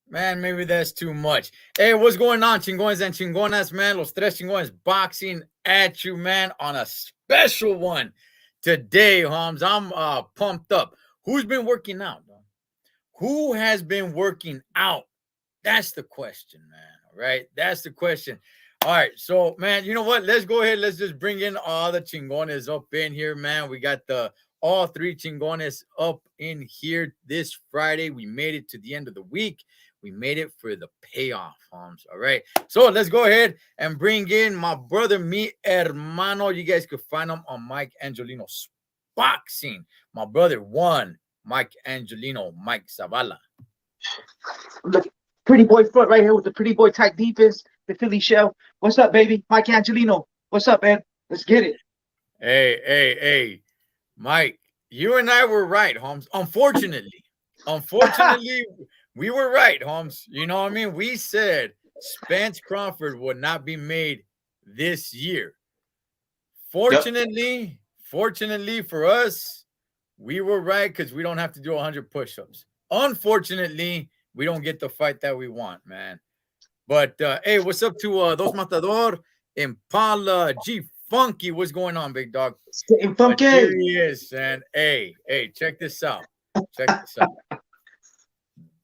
Man, maybe that's too much. Hey, what's going on, chingones and chingonas, man? Los Tres Chingones boxing at you, man, on a special one today, Holmes. I'm pumped up. Who's been working out, bro? Who has been working out? That's the question, man. All right, that's the question. All right, so, man, you know what? Let's go ahead. Let's just bring in all the chingones up in here, man. We got all three chingones up in here this Friday. We made it to the end of the week. We made it for the payoff, Holmes. All right. So let's go ahead and bring in my brother, mi hermano. You guys could find him on Mike Angelino's boxing. My brother, one, Mike Angelino, Mike Zavala. The pretty boy front right here with the pretty boy type defense, the Philly shell. What's up, baby? Mike Angelino. What's up, man? Let's get it. Hey, Mike, you and I were right, Holmes. Unfortunately, we were right, Holmes. You know what I mean? We said Spence Crawford would not be made this year. Fortunately for us, we were right because we don't have to do 100 push-ups. Unfortunately, we don't get the fight that we want, man. But, hey, what's up to Dos Matador, Impala, G Funky? What's going on, big dog? Funky. Here he is, and hey, check this out.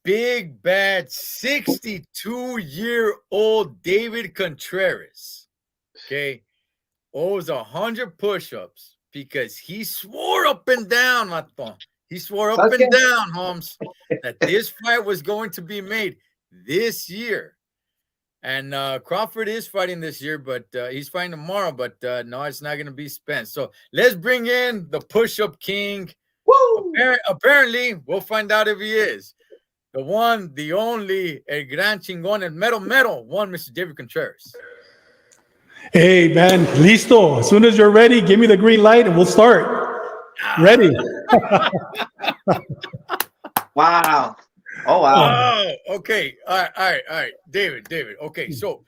Big bad 62-year-old David Contreras, okay, owes 100 push-ups because he swore up and down, Mato. He swore up and down, Holmes, that this fight was going to be made this year. And Crawford is fighting this year, but he's fighting tomorrow. But no, it's not going to be Spence. So let's bring in the push-up king. Woo! Apparently, we'll find out if he is. The one, the only, el gran chingón, el mero, one, Mr. David Contreras. Hey, man, listo. As soon as you're ready, give me the green light and we'll start. Ready. Wow. Oh, wow. Oh, okay. All right. David. Okay, so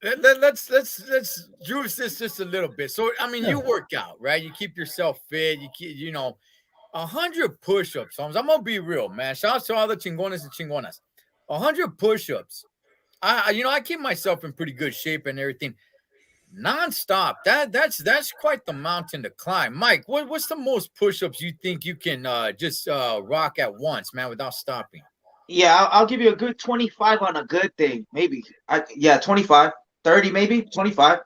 let's juice this just a little bit. So, I mean, you work out, right? You keep yourself fit. You keep, 100 push-ups. I'm gonna be real, man. Shout out to all the chingones and chingonas. 100 push-ups. I keep myself in pretty good shape and everything. Non-stop. That's quite the mountain to climb. Mike, what's the most push-ups you think you can just rock at once, man, without stopping? Yeah, I'll give you a good 25 on a good thing. Maybe. 25. 30 maybe. 25.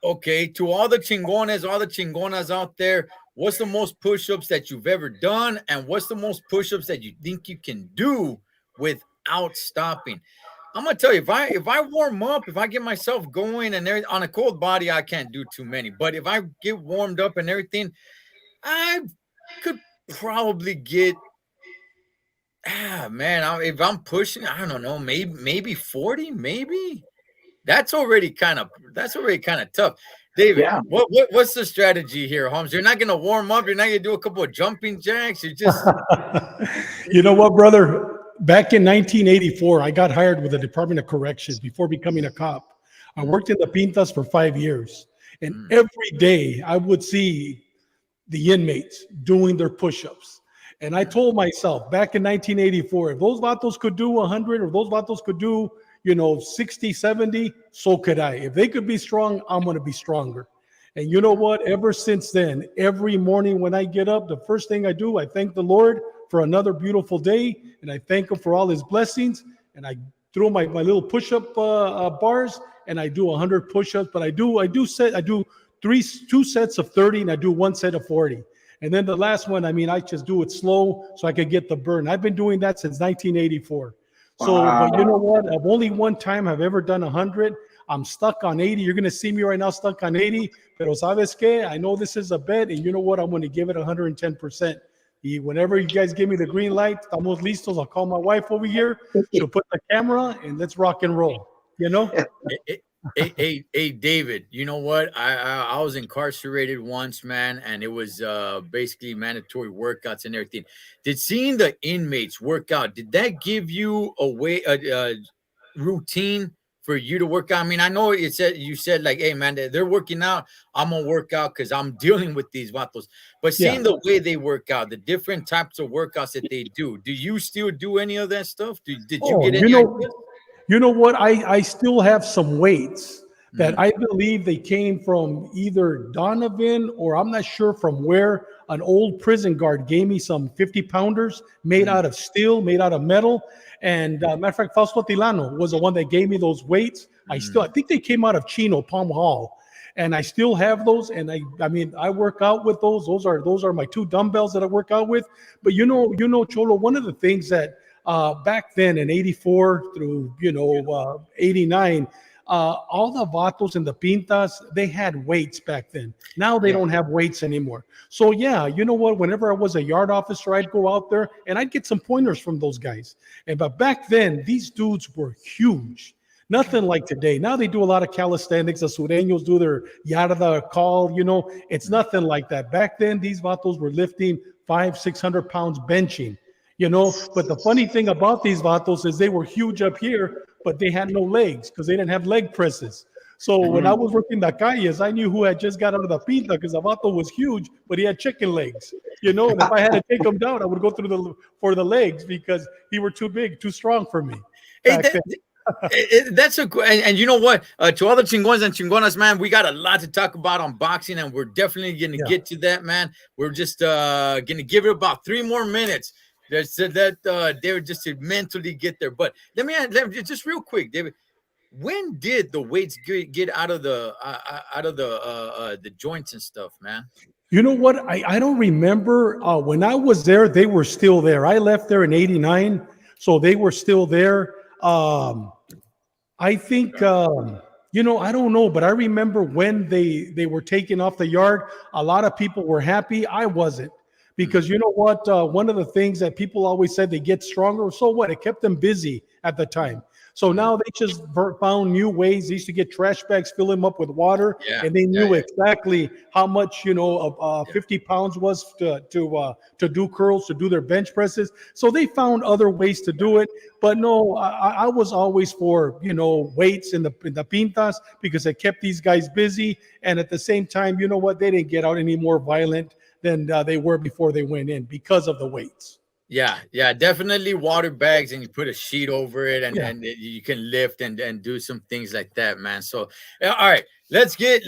Okay, to all the chingonas out there, what's the most push-ups that you've ever done, and what's the most push-ups that you think you can do without stopping? I'm gonna tell you, if I warm up, if I get myself going and everything on a cold body, I can't do too many. But if I get warmed up and everything, I could probably get man. If I'm pushing, I don't know, maybe 40, maybe. That's already kind of tough. David, Yeah. what's the strategy here, Holmes? You're not gonna warm up. You're not gonna do a couple of jumping jacks. You just You know what, brother? Back in 1984, I got hired with the Department of Corrections before becoming a cop. I worked in the Pintas for 5 years, and every day I would see the inmates doing their push-ups. And I told myself back in 1984, if those vatos could do 100 or those vatos could do, 60, 70, so could I. If they could be strong, I'm going to be stronger. And you know what? Ever since then, every morning when I get up, the first thing I do, I thank the Lord for another beautiful day, and I thank him for all his blessings, and I throw my little push-up bars, and I do 100 push-ups, but I do two sets of 30, and I do one set of 40. And then the last one, I just do it slow so I could get the burn. I've been doing that since 1984. So, but you know what? I've only one time I've ever done 100. I'm stuck on 80. You're going to see me right now stuck on 80. Pero sabes que? I know this is a bet, and you know what? I'm going to give it 110%. Whenever you guys give me the green light, estamos listos. I'll call my wife over here. She'll put the camera, and let's rock and roll. Hey, David, you know what? I was incarcerated once, man, and it was basically mandatory workouts and everything. Did seeing the inmates work out, did that give you a routine for you to work out? I mean, I know you said like, hey, man, they're working out. I'm gonna work out because I'm dealing with these vatos. But seeing the way they work out, the different types of workouts that they do you still do any of that stuff? Did you get any ideas? You know what? I still have some weights that I believe they came from either Donovan or I'm not sure from where. An old prison guard gave me some 50 pounders made out of steel, made out of metal. And matter of fact, Fausto Tilano was the one that gave me those weights. I think they came out of Chino, Palm Hall. And I still have those. And I work out with those. Those are my two dumbbells that I work out with. But you know, Cholo, one of the things that back then in 84 through 89, all the vatos and the pintas, they had weights back then. Now they don't have weights anymore. So yeah, you know what? Whenever I was a yard officer, I'd go out there and I'd get some pointers from those guys. But back then, these dudes were huge. Nothing like today. Now they do a lot of calisthenics. The Sureños do their yarda call. It's nothing like that. Back then, these vatos were lifting 500-600 pounds benching. But the funny thing about these vatos is they were huge up here, but they had no legs because they didn't have leg presses. So when I was working the calles, I knew who had just got out of the pinta because the vato was huge, but he had chicken legs. And if I had to take him down, I would go through for the legs because he were too big, too strong for me. That's and you know what? To all the chingones and chingonas, man, we got a lot to talk about on boxing, and we're definitely going to get to that, man. We're just going to give it about 3 more minutes. They said that they were just to mentally get there. But let me just real quick, David. When did the weights get out of the joints and stuff, man? You know what? I don't remember. When I was there, they were still there. I left there in 89, so they were still there. I think I don't know, but I remember when they were taken off the yard. A lot of people were happy. I wasn't. Because you know what? One of the things that people always said, they get stronger. So what? It kept them busy at the time. So now they just found new ways. They used to get trash bags, fill them up with water, and they knew exactly how much 50 pounds was to do curls, to do their bench presses. So they found other ways to do it. But no, I was always for weights in the pintas because it kept these guys busy. And at the same time, you know what? They didn't get out any more violent than they were before they went in because of the weights. Yeah, definitely water bags, and you put a sheet over it, and you can lift and do some things like that, man. So, all right, let's get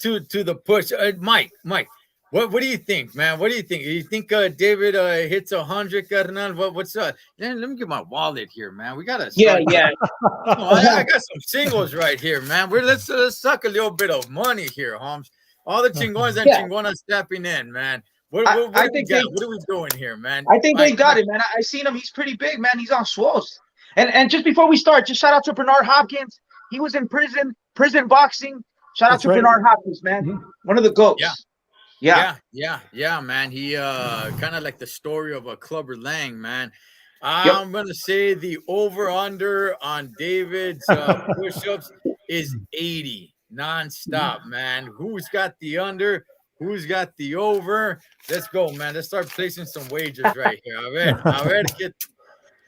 to the push. Mike, What do you think, man? What do you think? You think David hits 100, Carnal? What's let me get my wallet here, man. We gotta Yeah, start. yeah. Oh, I got some singles right here, man. Let's suck a little bit of money here, Holmes. All the chingones and Yeah. chingonas stepping in, man. What I do we think got? they What are we doing here, man? I think they Mike, got it, man. I seen him. He's pretty big, man. He's on swolls. And just before we start, just shout out to Bernard Hopkins. He was in prison boxing. Shout out That's to right. Bernard Hopkins, man. Mhm. One of the goats. Yeah. Yeah, man. He kind of like the story of a Clubber Lang, man. I'm gonna say the over/under on David's push-ups is 80 nonstop, man. Who's got the under? Who's got the over? Let's go, man. Let's start placing some wagers right here. A ver,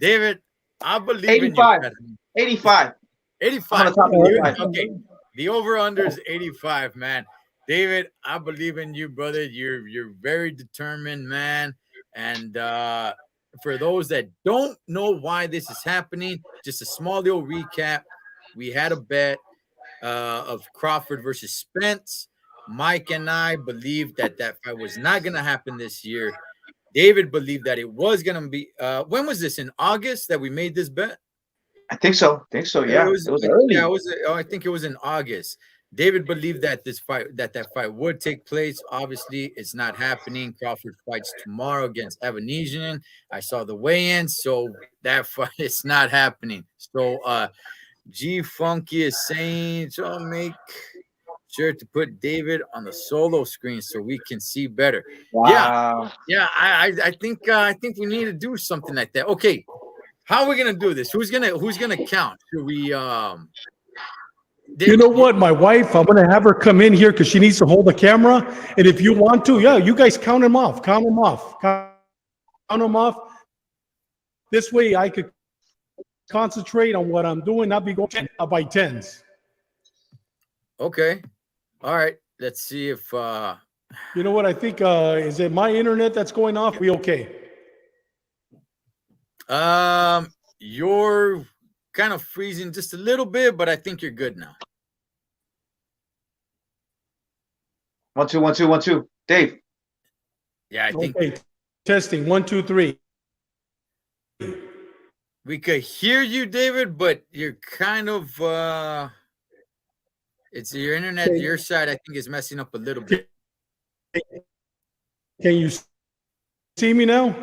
David, I believe in you. 85. 85. 85. I'm on the top of Okay. The over/under is 85, man. David, I believe in you, brother. You're very determined, man. And for those that don't know why this is happening, just a small little recap. We had a bet of Crawford versus Spence. Mike and I believed that fight was not going to happen this year. David believed that it was going to be. When was this? In August that we made this bet? I think so. Yeah. It was early. Yeah, I think it was in August. David believed that that fight would take place. Obviously, it's not happening. Crawford fights tomorrow against Evanesian. I saw the weigh-in, so that fight is not happening. So G Funky is saying, so I'll make sure to put David on the solo screen so we can see better. Wow. Yeah. I think we need to do something like that. Okay, how are we gonna do this? Who's gonna count? Should we You know what? My wife, I'm going to have her come in here because she needs to hold the camera. And if you want to, yeah, you guys count them off. Count them off. This way I could concentrate on what I'm doing, not be going by tens. Okay. All right. Let's see if You know what? I think is it my internet that's going off? We okay? you're kind of freezing just a little bit, but I think you're good now. 1 2 1 2 1 2. Dave. Yeah, I think Okay. Testing 1 2 3. we could hear you, David, but you're kind of it's your internet, Okay. your side, I think is messing up a little bit. Can you see me now?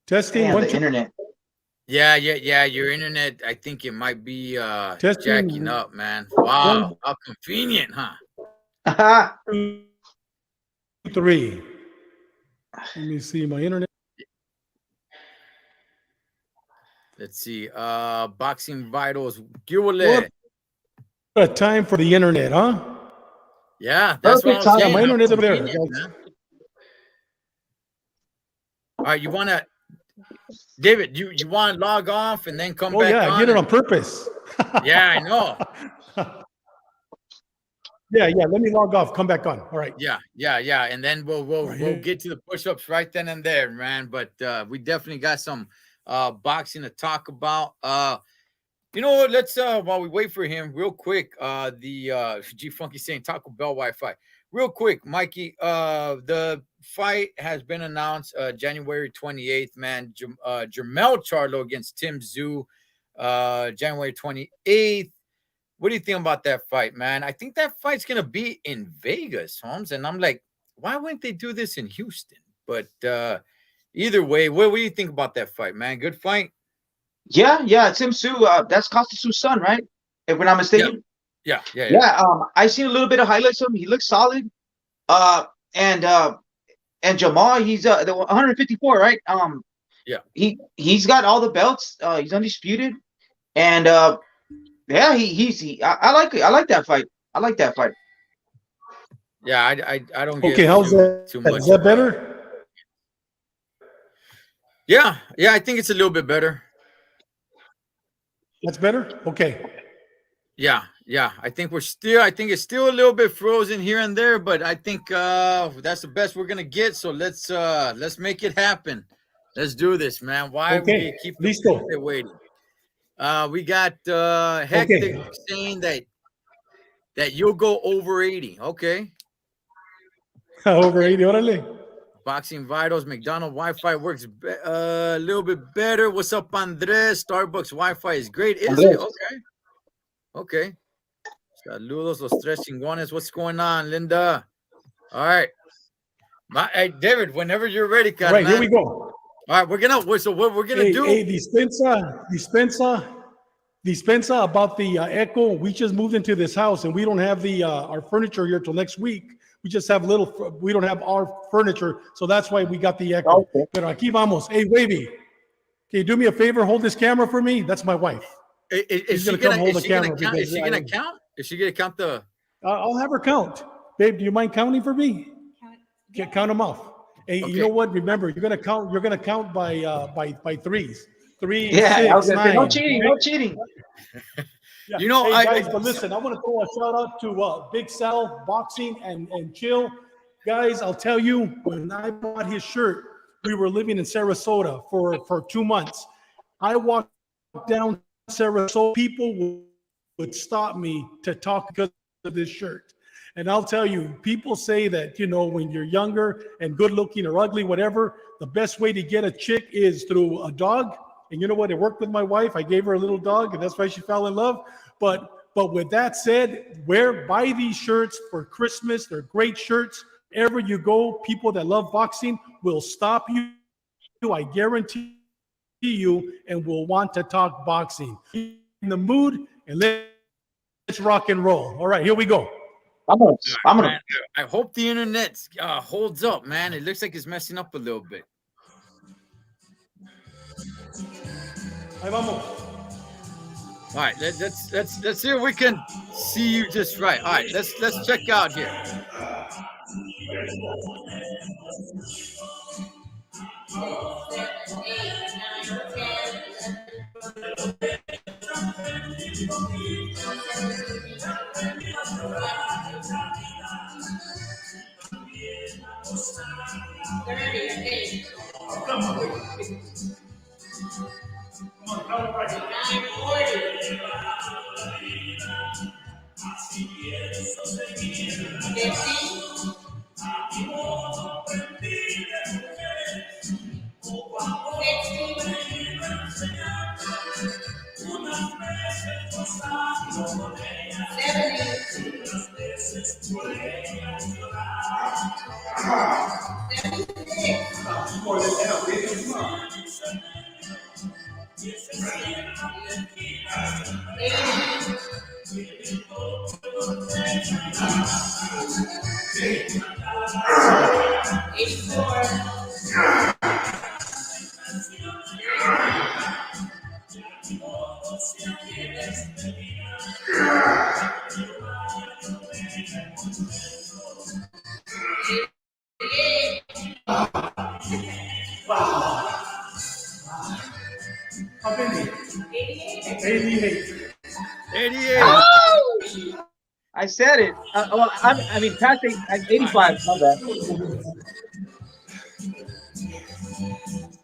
Testing Damn, 1 the 2. internet. Yeah. Your internet, I think it might be Testing. jacking up, man. Wow, how convenient, huh? 2 3. Let me see my internet. Let's see. Boxing Vitals. What? What a time for the internet, huh? Yeah, that's what Perfect I'm time. saying. My How internet's over there. convenient, man. All right, you want to, David? You want to log off and then come Oh back yeah, on? I did it on purpose. Yeah, I know. Yeah. Let me log off. Come back on. All right. Yeah, and then we'll get to the push-ups right then and there, man. But we definitely got some boxing to talk about. You know what? Let's while we wait for him, real quick. The G Funky saying Taco Bell Wi-Fi. Real quick, Mikey. The fight has been announced January 28th, man. Jermell Charlo against Tim Tszyu, January 28th. What do you think about that fight, man? I think that fight's gonna be in Vegas, Holmes. And I'm like, why wouldn't they do this in Houston? But either way, what do you think about that fight, man? Good fight. Yeah, Tim Tszyu. That's Costa Tsz유's son, right? If we're not mistaken. Yeah. I seen a little bit of highlights of him. He looks solid. And Jamal, he's the 154, right? Yeah. He's got all the belts. He's undisputed. And yeah, I like it. I like that fight. Yeah, I don't get Okay, how's that? too much. Is that better? Yeah, I think it's a little bit better. That's better? Okay. Yeah. I think it's still a little bit frozen here and there, but I think that's the best we're gonna get. So let's make it happen. Let's do this, man. Why Okay. we keep Listo. waiting? We got Hector saying that you'll go over 80. Okay. Over 80, órale. Boxing Vitals, McDonald's Wi-Fi works a little bit better. What's up, Andres? Starbucks Wi-Fi is great. Is it? Okay. Okay. Saludos, los tres chingones. What's going on, Linda? All right. Hey, David, whenever you're ready, All right, man. here we go. All right, so what we're gonna do? Hey, dispensa about the echo. We just moved into this house and we don't have the our furniture here till next week. We just have we don't have our furniture, so that's why we got the echo. Okay. Pero aquí vamos. Hey, Wavy, can you do me a favor? Hold this camera for me. That's my wife. Is she gonna count? Is she gonna count? Is she gonna count the? I'll have her count. Babe, do you mind counting for me? Count them off. Hey, Okay. you know what? Remember, you're gonna count by threes. 3, Yeah, 6, I was gonna say, 9. no cheating, no cheating. Yeah. You know, hey guys, but listen, I want to throw a shout out to Big Sal Boxing and Chill. Guys, I'll tell you, when I bought his shirt, we were living in Sarasota for 2 months. I walked down Sarasota, people would stop me to talk because of this shirt. And I'll tell you, people say that, you know, when you're younger and good looking or ugly, whatever, the best way to get a chick is through a dog. And you know what? It worked with my wife. I gave her a little dog, and that's why she fell in love. But with that said, buy these shirts for Christmas. They're great shirts. Wherever you go, people that love boxing will stop you. I guarantee you, and will want to talk boxing. In the mood, and let's rock and roll. All right, here we go. I'm gonna. I hope the internet holds up, man. It looks like it's messing up a little bit. Ahí vamos. All right, let's see if we can see you just right. All right, let's check out here. How many? 88. 88. Oh! I said it. Well, I mean, past 85. My bad.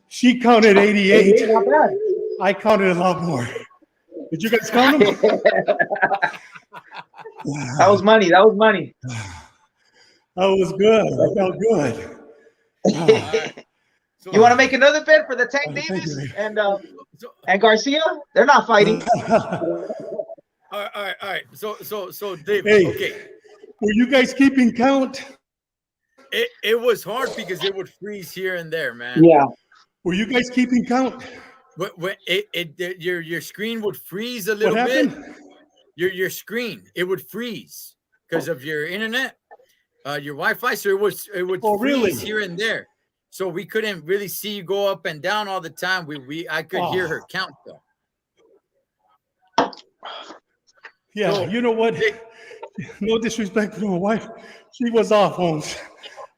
She counted 88. Not bad. I counted a lot more. Did you guys count them? That was money. That was money. That was good. I felt good. Right. So, You want to make another bet for the Tank Thank Davis you. and Garcia? They're not fighting. all right. So David, Hey, okay. were you guys keeping count? It was hard because it would freeze here and there, man. Yeah. Were you guys keeping count? When your screen would freeze a What little bit. happened? Your screen, it would freeze because of your internet, your Wi-Fi. So it would Oh, freeze really? here and there. So we couldn't really see you go up and down all the time. I could hear her count though. Yeah, So, you know what? No disrespect to my wife. She was off, Holmes.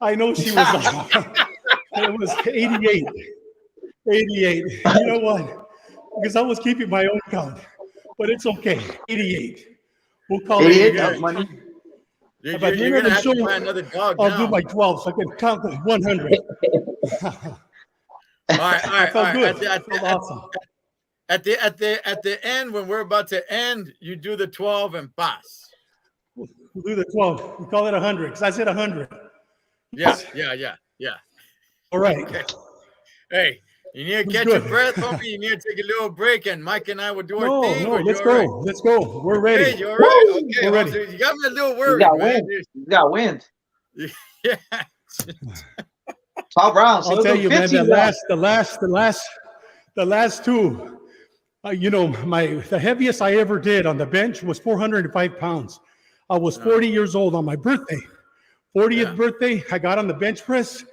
I know she was off. It was 88. 88. You know what? Because I was keeping my own count. But it's okay. 88. We'll call it 88. 88. That was money. You're But gonna have to show, buy another dog I'll now. do my 12 so I can count the 100. All right. I felt good. At I felt awesome. At the end, when we're about to end, you do the 12 and pass. We'll do the 12. We call it 100 because I said 100. Yeah. All right. Okay. Hey, you need to Who's catch good? your breath, homie. You need to take a little break, and Mike and I will do our No, thing. no, Or let's you're all right? go. Let's go. We're ready. Hey, you're all right. Woo! Okay, We're ready. Holmes, you got me a little He's worried, got man. wind. He's got wind. Yeah. 12 rounds. I'll He'll tell do you, man, 15 rounds. the last two, the heaviest I ever did on the bench was 405 pounds. I was 40 years old on my birthday. 40th birthday, I got on the bench press.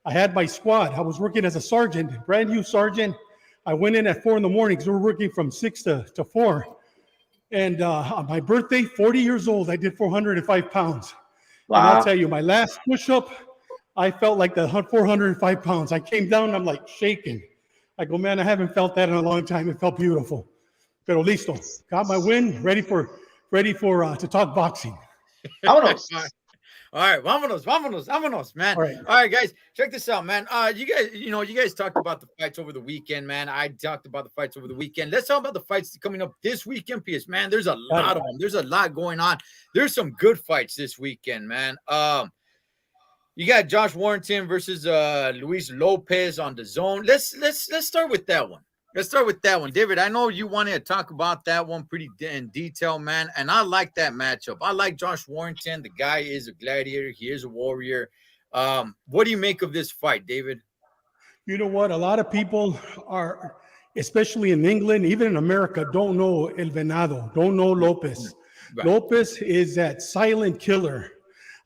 I had my squad. I was working as a sergeant, brand new sergeant. I went in at 4 in the morning because we were working from 6 to 4. And on my birthday, 40 years old, I did 405 pounds. And I'll Wow. tell you, my last push-up, I felt like the 405 pounds. I came down, I'm like shaking. I go, man, I haven't felt that in a long time. It felt beautiful. Pero listo. Got my win, ready for to talk boxing. Vámonos. All right, vámonos, man. All right. All right, guys, check this out, man. You guys talked about the fights over the weekend, man. I talked about the fights over the weekend. Let's talk about the fights coming up this weekend, because, man, there's a lot of them. There's a lot going on. There's some good fights this weekend, man. You got Josh Warrington versus Luis Lopez on the zone. Let's start with that one. Let's start with that one. David, I know you wanted to talk about that one pretty in detail, man. And I like that matchup. I like Josh Warrington. The guy is a gladiator. He is a warrior. What do you make of this fight, David? You know what? A lot of people are, especially in England, even in America, don't know El Venado, don't know Lopez. Right. Lopez is that silent killer.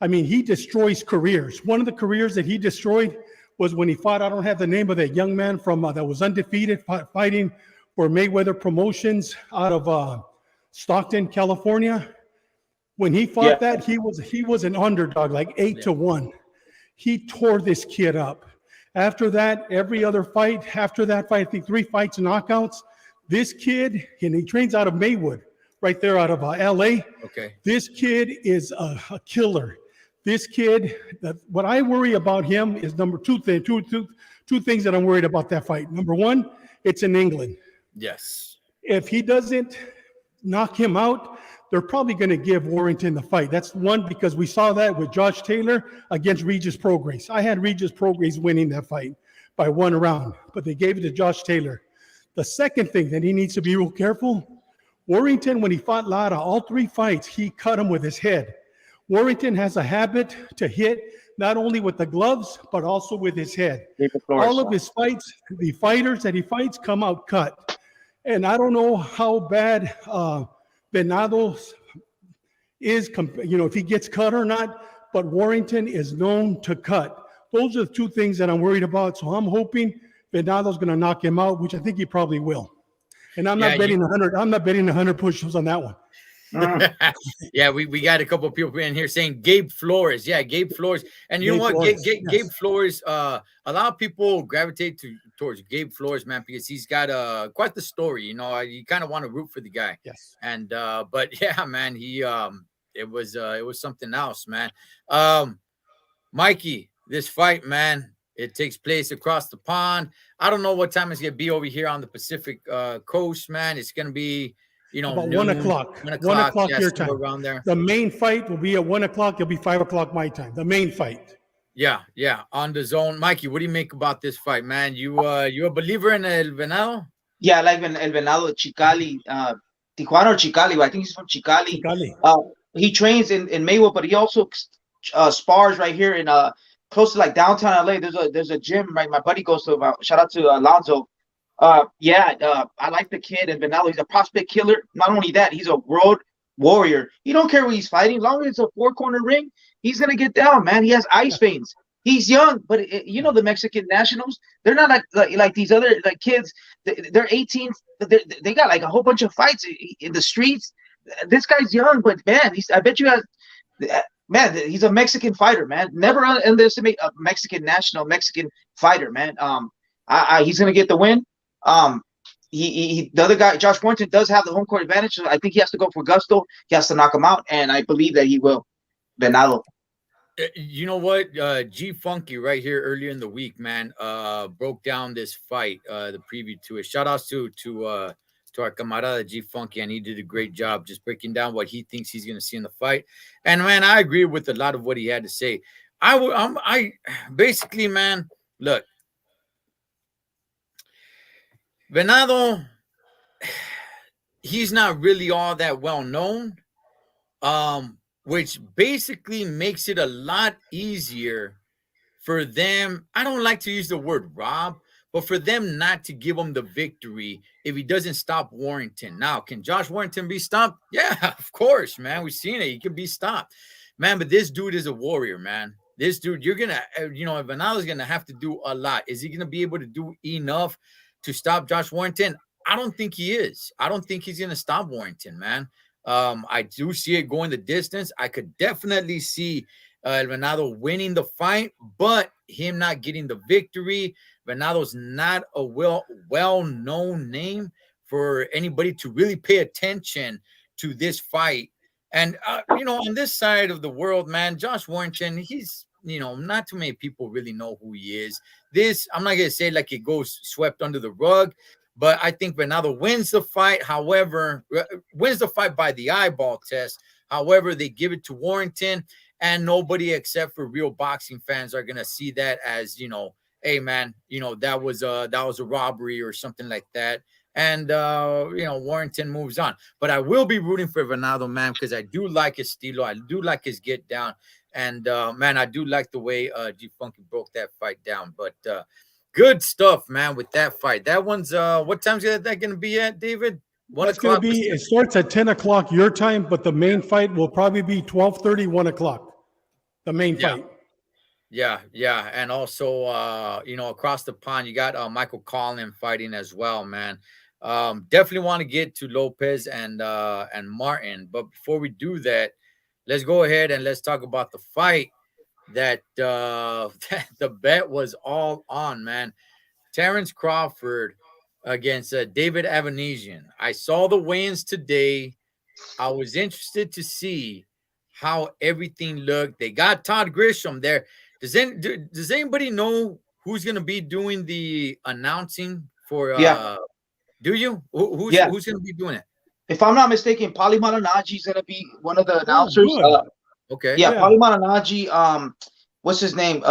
I mean, he destroys careers. One of the careers that he destroyed was when he fought, I don't have the name of that young man from that was undefeated, fighting for Mayweather Promotions out of Stockton, California. When he fought that, he was an underdog, like 8-1. He tore this kid up. After that, every other fight, after that fight, I think 3 fights, knockouts. This kid, and he trains out of Maywood, right there out of LA. Okay. This kid is a killer. This kid, what I worry about him is two things that I'm worried about that fight. Number one, it's in England. Yes. If he doesn't knock him out, they're probably going to give Warrington the fight. That's one, because we saw that with Josh Taylor against Regis Prograis. I had Regis Prograis winning that fight by 1 round, but they gave it to Josh Taylor. The second thing that he needs to be real careful, Warrington, when he fought Lara, all 3 fights, he cut him with his head. Warrington has a habit to hit not only with the gloves, but also with his head. All of his fights, the fighters that he fights come out cut. And I don't know how bad Venados is, if he gets cut or not, but Warrington is known to cut. Those are the 2 things that I'm worried about. So I'm hoping Venado's going to knock him out, which I think he probably will. And I'm not betting 100. I'm not betting 100 push-ups on that one. Yeah, we got a couple of people in here saying Gabe Flores. Yeah, Gabe Flores. And you know what? Gabe Flores, a lot of people gravitate towards Gabe Flores, man, because he's got quite the story. You know, you kind of want to root for the guy. Yes. And but yeah, man, it was something else, man. Mikey, this fight, man, it takes place across the pond. I don't know what time it's gonna be over here on the Pacific coast, man. It's gonna be, about noon, 1 o'clock. 1 1 o'clock your time. Around there. The main fight will be at 1 o'clock. It'll be 5 o'clock my time. The main fight. Yeah, on the zone. Mikey, what do you make about this fight, man? You a believer in El Venado? Yeah, I like El Venado, Chicali, Tijuana or Chicali, but I think he's from Chicali. He trains in Maywood, but he also spars right here in close to like downtown LA. There's a gym, right? My buddy goes to. Shout out to Alonzo. I like the kid in Venado. He's a prospect killer. Not only that, he's a road warrior. You don't care who he's fighting. As long as it's a 4-corner ring, he's going to get down, man. He has ice veins. He's young, but the Mexican nationals, they're not like these other kids. They're 18. They got like a whole bunch of fights in the streets. This guy's young, but man, I bet you man, he's a Mexican fighter, man. Never underestimate a Mexican fighter, man. He's going to get the win. The other guy, Josh Warrington, does have the home court advantage. So I think he has to go for gusto. He has to knock him out, and I believe that he will. Venado. You know what? G Funky right here earlier in the week, man, broke down this fight, the preview to it. Shout outs to our camarada G Funky, and he did a great job just breaking down what he thinks he's going to see in the fight. And man, I agree with a lot of what he had to say. I basically, man, look, Venado, he's not really all that well known, which basically makes it a lot easier for them. I don't like to use the word rob, but for them not to give him the victory if he doesn't stop Warrington. Now, can Josh Warrington be stopped? Yeah, of course, man. We've seen it. He can be stopped, man. But this dude is a warrior, man. This dude, you're gonna, Venalo's gonna have to do a lot. Is he gonna be able to do enough to stop Josh Warrington? I don't think he is. I don't think he's gonna stop Warrington, man. I do see it going the distance. I could definitely see Venado winning the fight, but him not getting the victory. Venado's not a well-known name for anybody to really pay attention to this fight. And, on this side of the world, man, Josh Warrington, he's, not too many people really know who he is. I'm not going to say like it goes swept under the rug, but I think Venado wins the fight. However, wins the fight by the eyeball test. However, they give it to Warrington, and nobody except for real boxing fans are going to see that as, hey, man, that was a robbery or something like that. And, Warrington moves on. But I will be rooting for Venado, man, because I do like his estilo. I do like his get down. And, man, I do like the way G Funky broke that fight down. But good stuff, man, with that fight. That one's, what time's that going to be at, David? It's going to be, it starts at 10 o'clock your time, but the main fight will probably be 12:30, 1 o'clock. The main fight. Yeah. And also, across the pond, you got Michael Collin fighting as well, man. Definitely want to get to Lopez and Martin. But before we do that, let's go ahead and let's talk about the fight that the bet was all on, man. Terrence Crawford against David Avanesian. I saw the weigh-ins today. I was interested to see how everything looked. They got Todd Grisham there. Does anybody know who's going to be doing the announcing for? Do you? Who's going to be doing it? If I'm not mistaken, Paulie Malignaggi is going to be one of the announcers. Okay. Yeah, Paulie Malignaggi. What's his name?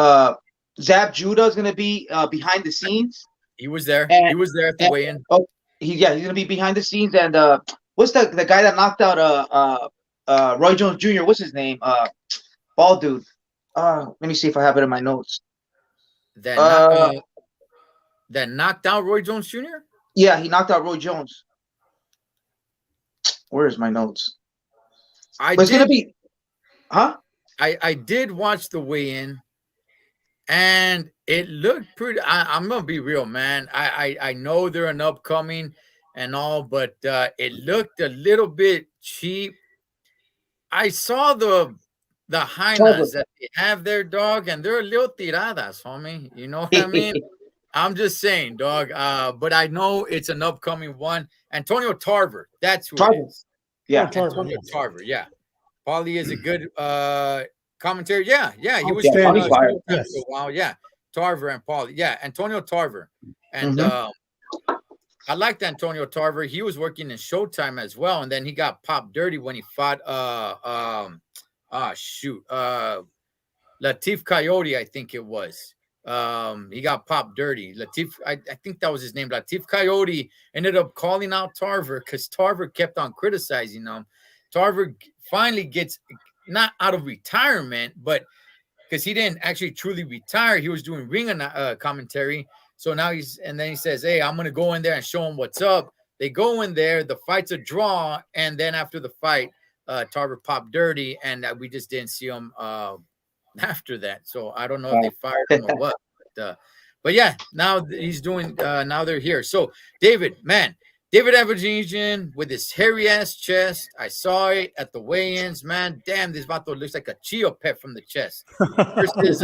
Zab Judah is going to be behind the scenes. He was there. He was there at the weigh-in. Oh, he's going to be behind the scenes. And what's the guy that knocked out Roy Jones Jr.? What's his name? Bald dude. Let me see if I have it in my notes. That knocked out Roy Jones Jr.? Yeah, he knocked out Roy Jones. Where's my notes? It's going to be... Huh? I did watch the weigh-in, and it looked pretty... I'm going to be real, man. I know they're an upcoming and all, but it looked a little bit cheap. I saw the highness that they have their dog, and they're a little tiradas, homie. You know what I mean? I'm just saying, dog. But I know it's an upcoming one. Antonio Tarver. That's who it is. Yeah. Antonio Tarver. Yeah. Paulie is a good commentary. Yeah. He was for a while. Yeah. Tarver and Paulie. Yeah. Antonio Tarver. And I liked Antonio Tarver. He was working in Showtime as well. And then he got popped dirty when he fought Latif Coyote, I think it was. He got popped dirty. Latif, I think that was his name. Latif Coyote ended up calling out Tarver because Tarver kept on criticizing him. Tarver finally gets not out of retirement, but because he didn't actually truly retire, he was doing ring commentary. So now he says, "Hey, I'm gonna go in there and show him what's up." They go in there, the fight's a draw, and then after the fight, Tarver popped dirty, and we just didn't see him after that. So I don't know if they fired him or what. But yeah, now he's doing. Now they're here. So David Avanesian with his hairy ass chest. I saw it at the weigh-ins. Man, damn, this vato looks like a Chia pet from the chest. Versus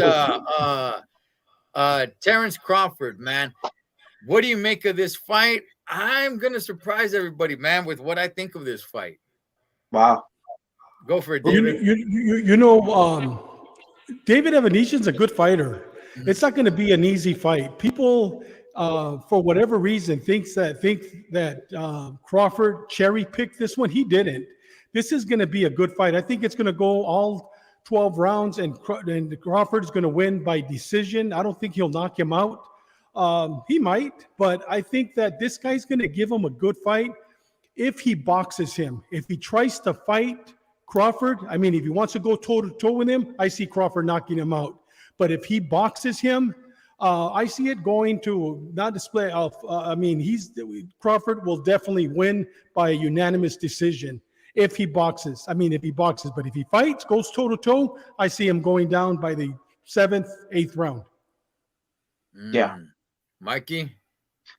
Terrence Crawford, man. What do you make of this fight? I'm gonna surprise everybody, man, with what I think of this fight. Wow. Go for it, David. David Avanesian's a good fighter. It's not going to be an easy fight. People, for whatever reason, think that Crawford cherry picked this one. He didn't. This is going to be a good fight. I think it's going to go all 12 rounds, and Crawford's going to win by decision. I don't think he'll knock him out. He might, but I think that this guy's going to give him a good fight if he boxes him. If he tries to fight Crawford, I mean, if he wants to go toe-to-toe with him, I see Crawford knocking him out. But if he boxes him, I see it going to not display. Crawford will definitely win by a unanimous decision if he boxes. But if he fights, goes toe to toe, I see him going down by the 7th, 8th round. Yeah, Mikey.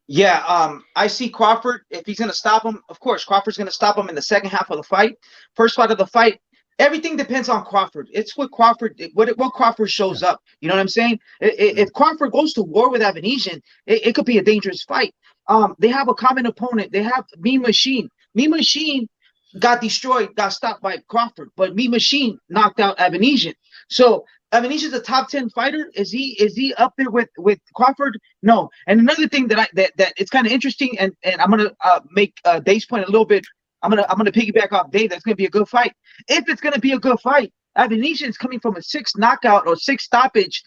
Yeah, I see Crawford. If he's going to stop him, of course, Crawford's going to stop him in the second half of the fight. First fight of the fight, everything depends on Crawford. It's what Crawford shows up. You know what I'm saying? If Crawford goes to war with Avanesian, it could be a dangerous fight. They have a common opponent. They have Mean Machine. Mean Machine got destroyed, got stopped by Crawford, but Mean Machine knocked out Avanesian. So Avanesian's a top 10 fighter. Is he up there with Crawford? No. And another thing that it's kind of interesting, and I'm gonna make Dave's point a little bit. I'm gonna piggyback off Dave. That's gonna be a good fight. If it's gonna be a good fight, Avanesian's coming from a 6 knockout or 6 stoppage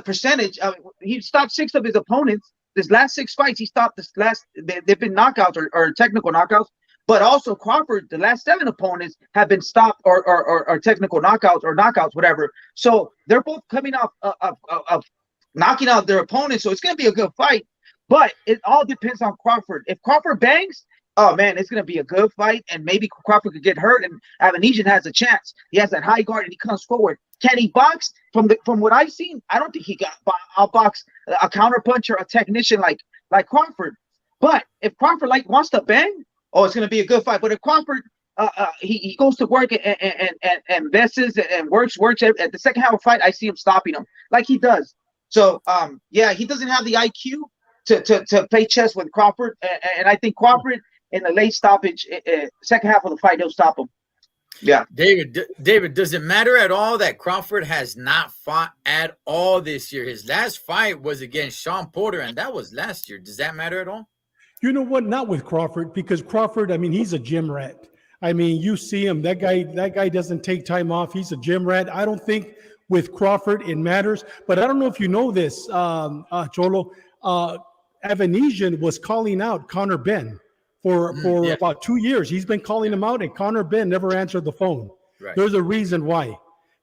percentage. He stopped 6 of his opponents. This last 6 fights, he stopped they've been knockouts or technical knockouts. But also Crawford, the last 7 opponents have been stopped or technical knockouts or knockouts, whatever. So they're both coming off of knocking out their opponents. So it's going to be a good fight. But it all depends on Crawford. If Crawford bangs, oh, man, it's going to be a good fight. And maybe Crawford could get hurt, and Avanesian has a chance. He has that high guard, and he comes forward. Can he box? From what I've seen, I don't think he got outbox a counterpuncher, a technician like Crawford. But if Crawford wants to bang, oh, it's going to be a good fight. But if Crawford, he goes to work and messes and works at the second half of the fight, I see him stopping him like he does. So, yeah, he doesn't have the IQ to play chess with Crawford. And I think Crawford in the late stoppage, second half of the fight, he'll stop him. Yeah. David, does it matter at all that Crawford has not fought at all this year? His last fight was against Sean Porter, and that was last year. Does that matter at all? You know what? Not with Crawford, because Crawford, I mean, he's a gym rat. I mean, you see him. That guy doesn't take time off. He's a gym rat. I don't think with Crawford it matters. But I don't know if you know this, Cholo. Avanesian was calling out Conor Benn for about 2 years. He's been calling him out, and Conor Benn never answered the phone. Right. There's a reason why.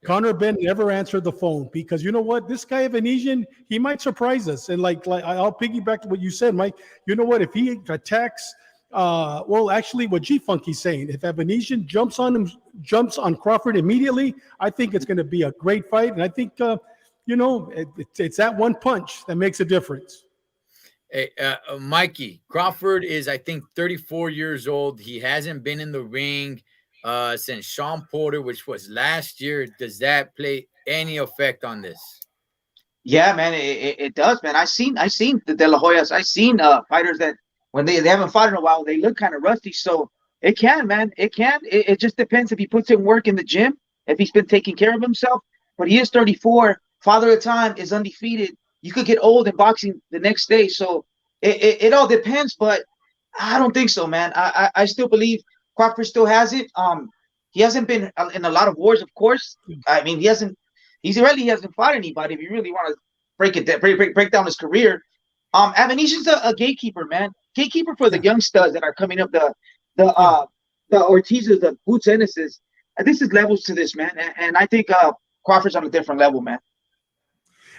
Conor Benn never answered the phone, because you know what? This guy Avanesian, he might surprise us. And like I'll piggyback to what you said, Mike. You know what? If he attacks, actually what G-Funky's saying, if Avanesian jumps on Crawford immediately, I think it's going to be a great fight. And I think, it's that one punch that makes a difference. Hey, Mikey, Crawford is, I think, 34 years old. He hasn't been in the ring since Sean Porter, which was last year. Does that play any effect on this? Yeah, man, it does, man. I seen the De La Hoyas. I seen fighters that when they haven't fought in a while, they look kind of rusty. So it can, man. It can. It just depends if he puts in work in the gym, if he's been taking care of himself. But he is 34. Father of time, is undefeated. You could get old in boxing the next day. So it all depends, but I don't think so, man. I still believe Crawford still has it. He hasn't been in a lot of wars, of course. I mean, he hasn't fought anybody. If you really want to break down his career, Avanesian's a gatekeeper, man. Gatekeeper for the young studs that are coming up, the Ortizes, the Boots Ennises. This is levels to this, man. And I think Crawford's on a different level, man.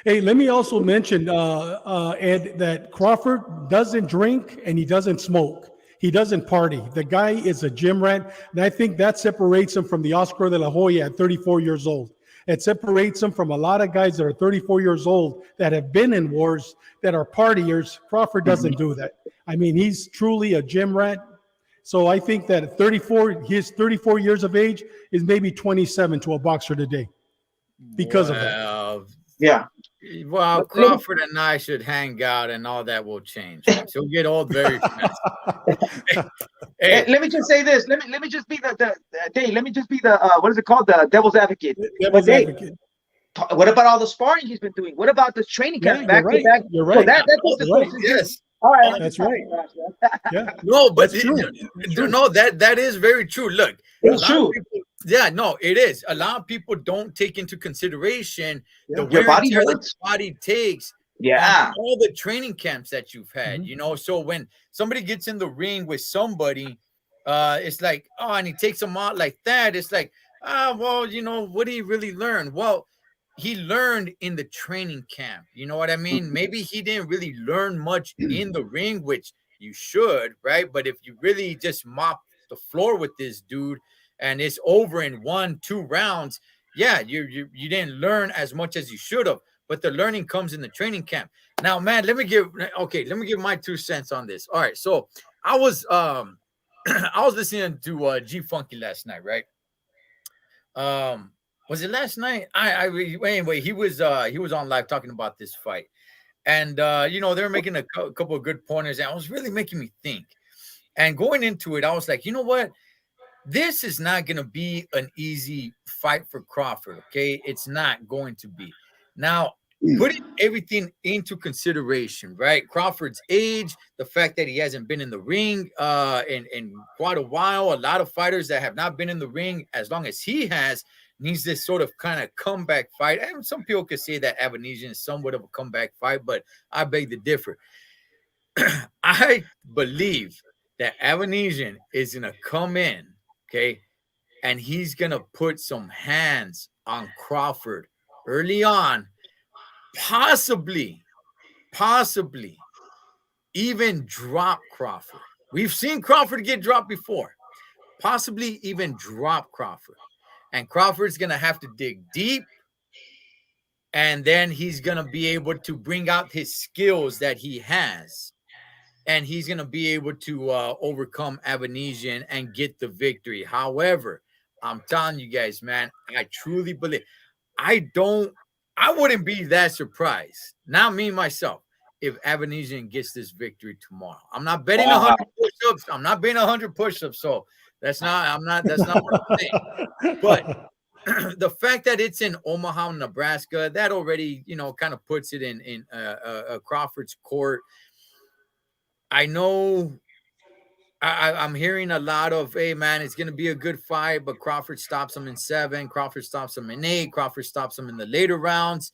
Hey, let me also mention, Ed, that Crawford doesn't drink and he doesn't smoke. He doesn't party. The guy is a gym rat, and I think that separates him from the Oscar de la Hoya at 34 years old. It separates him from a lot of guys that are 34 years old that have been in wars, that are partiers. Crawford doesn't do that. I mean, he's truly a gym rat. So I think that at 34 years of age is maybe 27 to a boxer today because of that. Yeah. Well, Crawford and I should hang out, and all that will change. He'll get old very fast. Hey, let me just say this. Let me just be the Dave. Let me just be the what is it called? The devil's advocate. Devil's advocate. What about all the sparring he's been doing? What about the training camp? You're right. So that's the right. yes. All right, That's right. Yeah. No, but That's true. no, that is very true. Look, It's true. yeah, no, it is. A lot of people don't take into consideration the Your wear and body tear that hurts. the body takes on Yeah. all the training camps that you've had. You know, so when somebody gets in the ring with somebody, it's like, oh, and he takes them out like that. It's like, well, you know, what did he really learn? Well, he learned in the training camp. You know what I mean? Maybe he didn't really learn much in the ring, which you should, right? But if you really just mop the floor with this dude and it's over in 1-2 rounds, yeah, you didn't learn as much as you should have. But the learning comes in the training camp. Now, man, let me give my 2 cents on this. All right, so I was I was listening to G Funky last night, right? Was it last night? Anyway, he was on live talking about this fight, and you know, they were making a couple of good pointers, and it was really making me think. And going into it, I was like, you know what? This is not going to be an easy fight for Crawford. Okay, it's not going to be. Now, putting everything into consideration, right? Crawford's age, the fact that he hasn't been in the ring in quite a while. A lot of fighters that have not been in the ring as long as he has needs this sort of kind of comeback fight. And some people could say that Avanesian is somewhat of a comeback fight, but I beg to differ. I believe that Avanesian is going to come in, okay, and he's going to put some hands on Crawford early on, possibly even drop Crawford. We've seen Crawford get dropped before, possibly even drop Crawford. And Crawford's going to have to dig deep, and then he's going to be able to bring out his skills that he has. And he's going to be able to overcome Avanesian and get the victory. However, I'm telling you guys, man, I truly believe I wouldn't be that surprised. Not me, myself, if Avanesian gets this victory tomorrow. I'm not betting 100 push-ups. I'm not betting 100 push-ups. So that's not what I'm saying. But the fact that it's in Omaha, Nebraska, that already, you know, kind of puts it in Crawford's court. I know I'm hearing a lot of, hey, man, it's going to be a good fight, but Crawford stops him in 7. Crawford stops him in 8. Crawford stops him in the later rounds.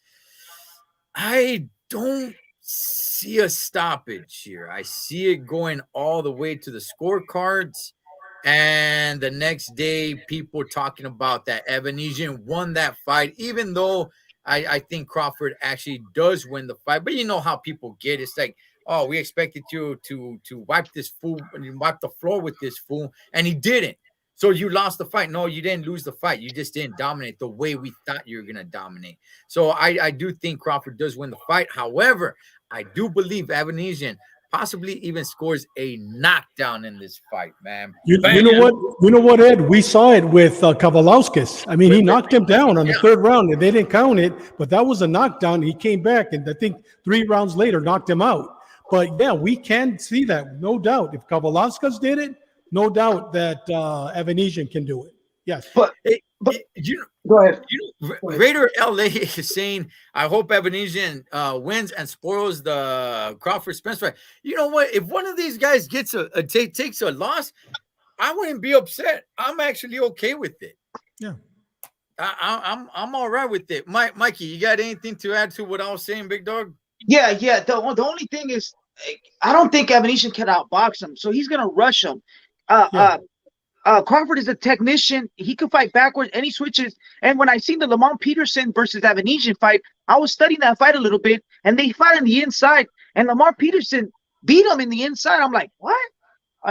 I don't see a stoppage here. I see it going all the way to the scorecards. And the next day, people talking about that Avanesian won that fight, even though I think Crawford actually does win the fight. But you know how people get. It's like, oh, we expected you to wipe this fool and you wipe the floor with this fool, and he didn't. So you lost the fight. No, you didn't lose the fight. You just didn't dominate the way we thought you were going to dominate. So I do think Crawford does win the fight. However, I do believe Avanesian possibly even scores a knockdown in this fight, man. You know what, Ed? We saw it with Kavalauskas. I mean, he knocked him down on the 3rd round, and they didn't count it, but that was a knockdown. He came back, and I think 3 rounds later knocked him out. But yeah, we can see that, no doubt. If Kavalauskas did it, no doubt that Avanesian can do it. Yes. But go ahead. Raider LA is saying, I hope Avanesian wins and spoils the Crawford Spence fight. You know what? If one of these guys gets takes a loss, I wouldn't be upset. I'm actually okay with it. Yeah. I'm all right with it. Mikey, you got anything to add to what I was saying, big dog? Yeah. The only thing is, I don't think Avanesian can outbox him, so he's gonna rush him. Crawford is a technician. He can fight backwards, and he switches. And when I seen the Lamont Peterson versus Avanesian fight, I was studying that fight a little bit, and they fight on the inside. And Lamont Peterson beat him in the inside. I'm like, what?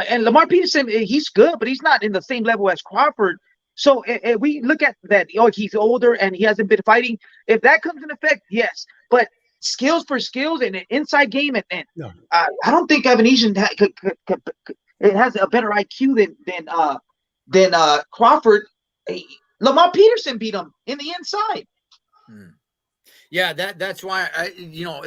And Lamont Peterson, he's good, but he's not in the same level as Crawford. So if we look at that, he's older and he hasn't been fighting. If that comes in effect, yes. But skills for skills and an inside game, and I don't think Avanesian it has a better IQ than Crawford. Lamont Peterson beat him in the inside. Yeah, that's why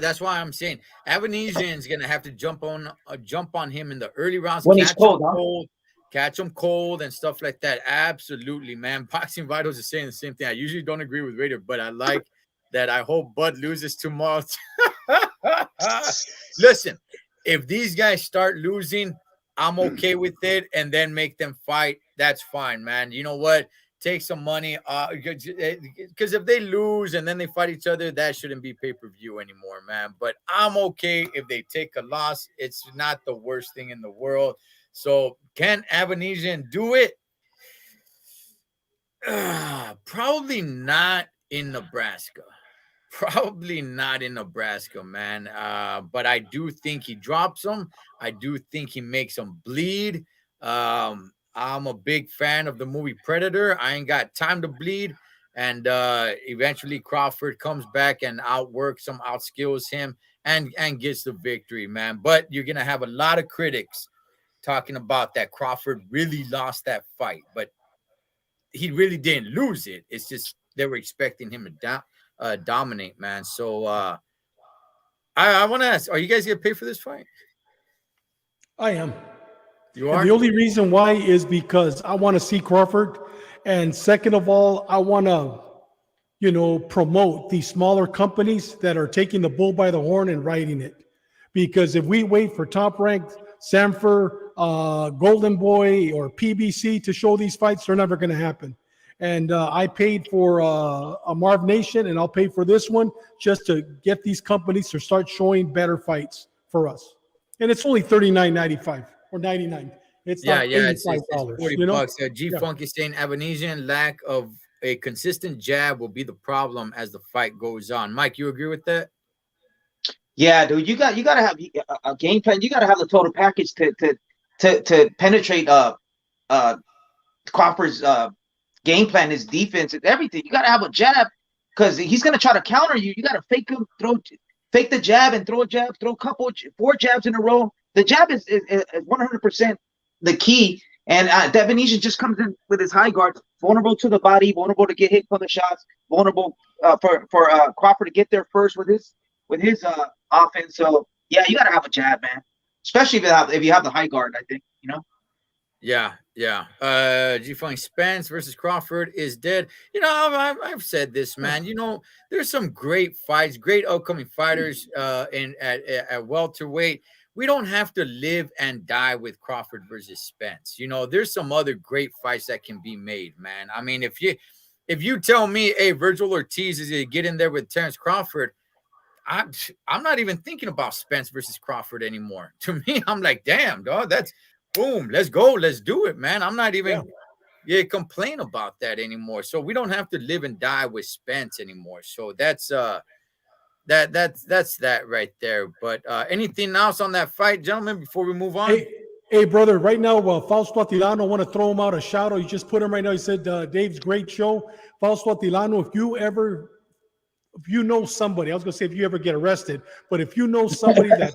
that's why I'm saying Avanesian's gonna have to jump on him in the early rounds when he's cold, catch him cold and stuff like that. Absolutely, man. Boxing Vitals is saying the same thing. I usually don't agree with Raider, but I like that. I hope Bud loses tomorrow. Listen, if these guys start losing, I'm okay with it, and then make them fight. That's fine, man. You know what? Take some money, because if they lose and then they fight each other, that shouldn't be pay-per-view anymore, man. But I'm okay if they take a loss. It's not the worst thing in the world. So can Avanesian do it? Probably not in Nebraska. Probably not in Nebraska, man. But I do think he drops them. I do think he makes them bleed. I'm a big fan of the movie Predator. I ain't got time to bleed. And eventually Crawford comes back and outworks him, outskills him, and gets the victory, man. But you're going to have a lot of critics talking about that Crawford really lost that fight. But he really didn't lose it. It's just they were expecting him to dominate, man. So I want to ask, are you guys going to pay for this fight? I am. You are? And the only reason why is because I want to see Crawford. And second of all, I want to, promote these smaller companies that are taking the bull by the horn and riding it. Because if we wait for top-ranked Sanford, Golden Boy, or PBC to show these fights, they're never going to happen. And I paid for a Marv Nation, and I'll pay for this one just to get these companies to start showing better fights for us. And it's only $39.95 or $99. It's not $85. It's $40. G-Funk is saying Avanesian lack of a consistent jab will be the problem as the fight goes on. Mike, you agree with that? Yeah, dude, you got to have a game plan. You got to have the total package to penetrate Crawford's game plan, his defense, and everything. You got to have a jab because he's going to try to counter you. You got to fake him, fake the jab and throw a jab, throw 4 jabs in a row. The jab is 100% the key. And Avanesian just comes in with his high guard, vulnerable to the body, vulnerable to get hit from the shots, vulnerable for Crawford to get there first with his offense. So yeah, you got to have a jab, man. Especially if you have the high guard, I think, Yeah. G-Funk Spence versus Crawford is dead. I've said this, man. There's some great fights, great upcoming fighters at welterweight. We don't have to live and die with Crawford versus Spence. There's some other great fights that can be made, man. I mean, if you tell me, hey, Virgil Ortiz is going to get in there with Terrence Crawford, I'm not even thinking about Spence versus Crawford anymore. To me, I'm like, damn, dog, that's boom. Let's go. Let's do it, man. I'm not even complain about that anymore. So we don't have to live and die with Spence anymore. So that's that right there. But anything else on that fight, gentlemen, before we move on? Hey, brother, right now, Fausto Atilano, I want to throw him out a shout out. You just put him right now. He said, Dave's great show. Fausto Atilano, if you know somebody, I was going to say if you ever get arrested, but if you know somebody that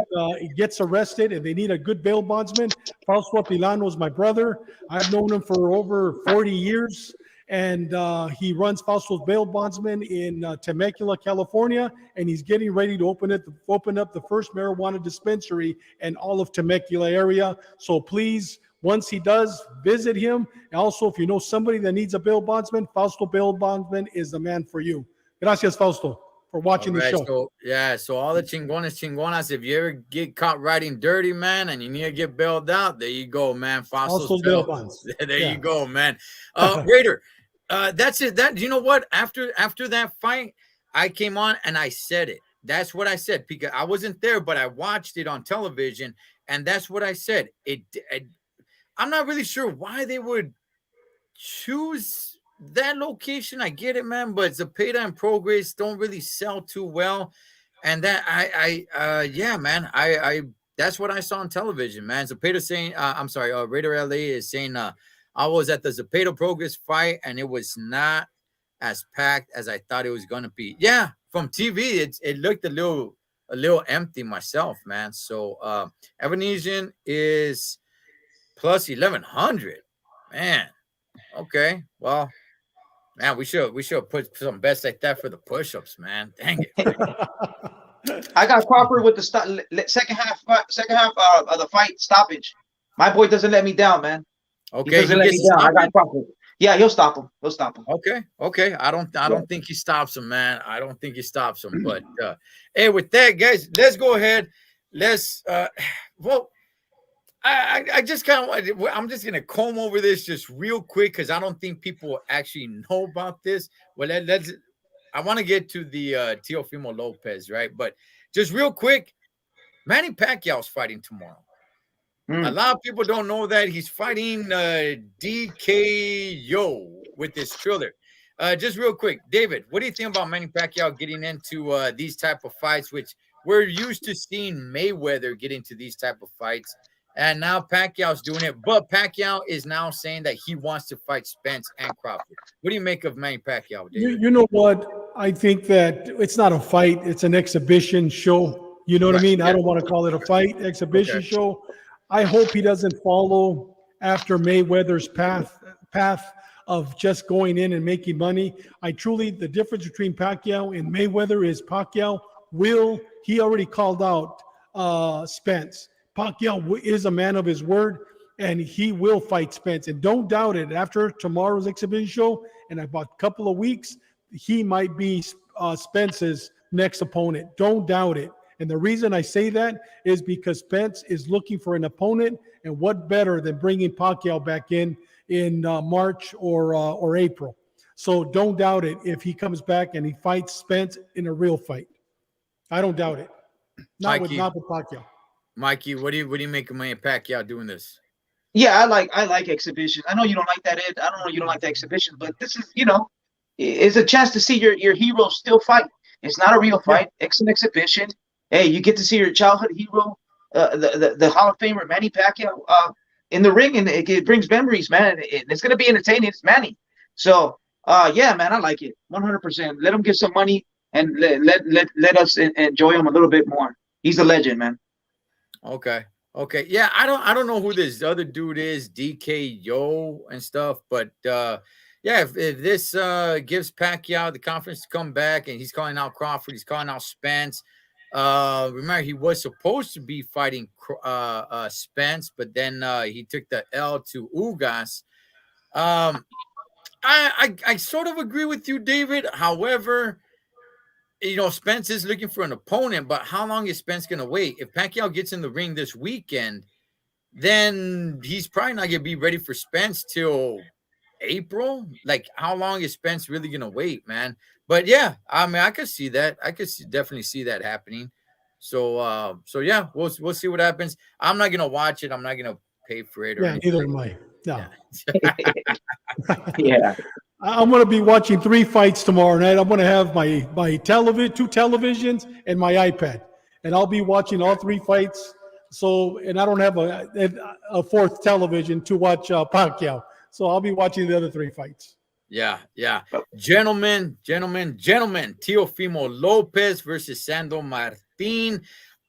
gets arrested and they need a good bail bondsman, Fausto Atilano is my brother. I've known him for over 40 years, and he runs Fausto's Bail Bondsman in Temecula, California, and he's getting ready to open up the first marijuana dispensary in all of Temecula area. So please, once he does, visit him. And also, if you know somebody that needs a bail bondsman, Fausto Bail Bondsman is the man for you. Gracias, Fausto, for watching the show. So all the chingonas, if you ever get caught riding dirty, man, and you need to get bailed out, there you go, man. Fausto's bail bonds. There you go, man. Raider, that's it. You know what? After that fight, I came on and I said it. That's what I said, because I wasn't there, but I watched it on television, and that's what I said. I'm not really sure why they would choose that location. I get it, man, but Zepeda and Progress don't really sell too well, and that I that's what I saw on television, man. Zepeda saying, Raider LA is saying, I was at the Zepeda Progress fight and it was not as packed as I thought it was gonna be. Yeah, from TV, it looked a little empty myself, man. So Avanesian is plus 1100, man. Okay, well. Man, we should put some bets like that for the push-ups, man. Dang it. I got Crawford with the second half of the fight stoppage. My boy doesn't let me down, man. Okay, he doesn't let me down. I got Crawford. Yeah, he'll stop him. Okay. I don't think he stops him, man. I don't think he stops him. But hey, with that, guys, let's go ahead. let's well, I just kind of, I'm just gonna comb over this just real quick because I don't think people actually know about this. Well, let's. I want to get to the Teofimo Lopez, right? But just real quick, Manny Pacquiao's fighting tomorrow. A lot of people don't know that he's fighting DKO with this Triller. Just real quick, David, what do you think about Manny Pacquiao getting into these type of fights, which we're used to seeing Mayweather get into these type of fights, and now Pacquiao's doing it, but Pacquiao is now saying that he wants to fight Spence and Crawford. What do you make of Manny Pacquiao, David? You know what? I think that it's not a fight; it's an exhibition show. You know what I mean? I don't want to call it a fight, exhibition show. I hope he doesn't follow after Mayweather's path of just going in and making money. The difference between Pacquiao and Mayweather is Pacquiao he already called out Spence. Pacquiao is a man of his word, and he will fight Spence. And don't doubt it, after tomorrow's exhibition show, in about a couple of weeks, he might be Spence's next opponent. Don't doubt it. And the reason I say that is because Spence is looking for an opponent, and what better than bringing Pacquiao back in March or April. So don't doubt it if he comes back and he fights Spence in a real fight. I don't doubt it. Not with Pacquiao. Mikey, what do you make of Manny Pacquiao doing this? Yeah, I like exhibition. I know you don't like that, Ed. I don't know you don't like the exhibition, but this is, it's a chance to see your hero still fight. It's not a real fight. It's an exhibition. Hey, you get to see your childhood hero, the Hall of Famer Manny Pacquiao in the ring, and it brings memories, man. It's gonna be entertaining. It's Manny. So yeah, man, I like it 100%. Let him get some money and let us enjoy him a little bit more. He's a legend, man. Okay. Yeah, I don't know who this other dude is, DKO and stuff, but yeah, if this gives Pacquiao the confidence to come back, and he's calling out Crawford, he's calling out Spence. Remember, he was supposed to be fighting Spence, but then he took the L to Ugas. I sort of agree with you, David. However, Spence is looking for an opponent, but how long is Spence going to wait? If Pacquiao gets in the ring this weekend, then he's probably not going to be ready for Spence till April. Like, how long is Spence really going to wait, man? But yeah, I mean, I could see that. Definitely see that happening. So yeah, we'll see what happens. I'm not going to watch it. I'm not going to pay for it. Neither am I. No. Yeah. I'm going to be watching 3 fights tomorrow night. I'm going to have my television, 2 televisions, and my iPad, and I'll be watching all 3 fights. So, and I don't have a 4th television to watch Pacquiao. So I'll be watching the other 3 fights. Yeah. Gentlemen. Teofimo Lopez versus Sandor Martin.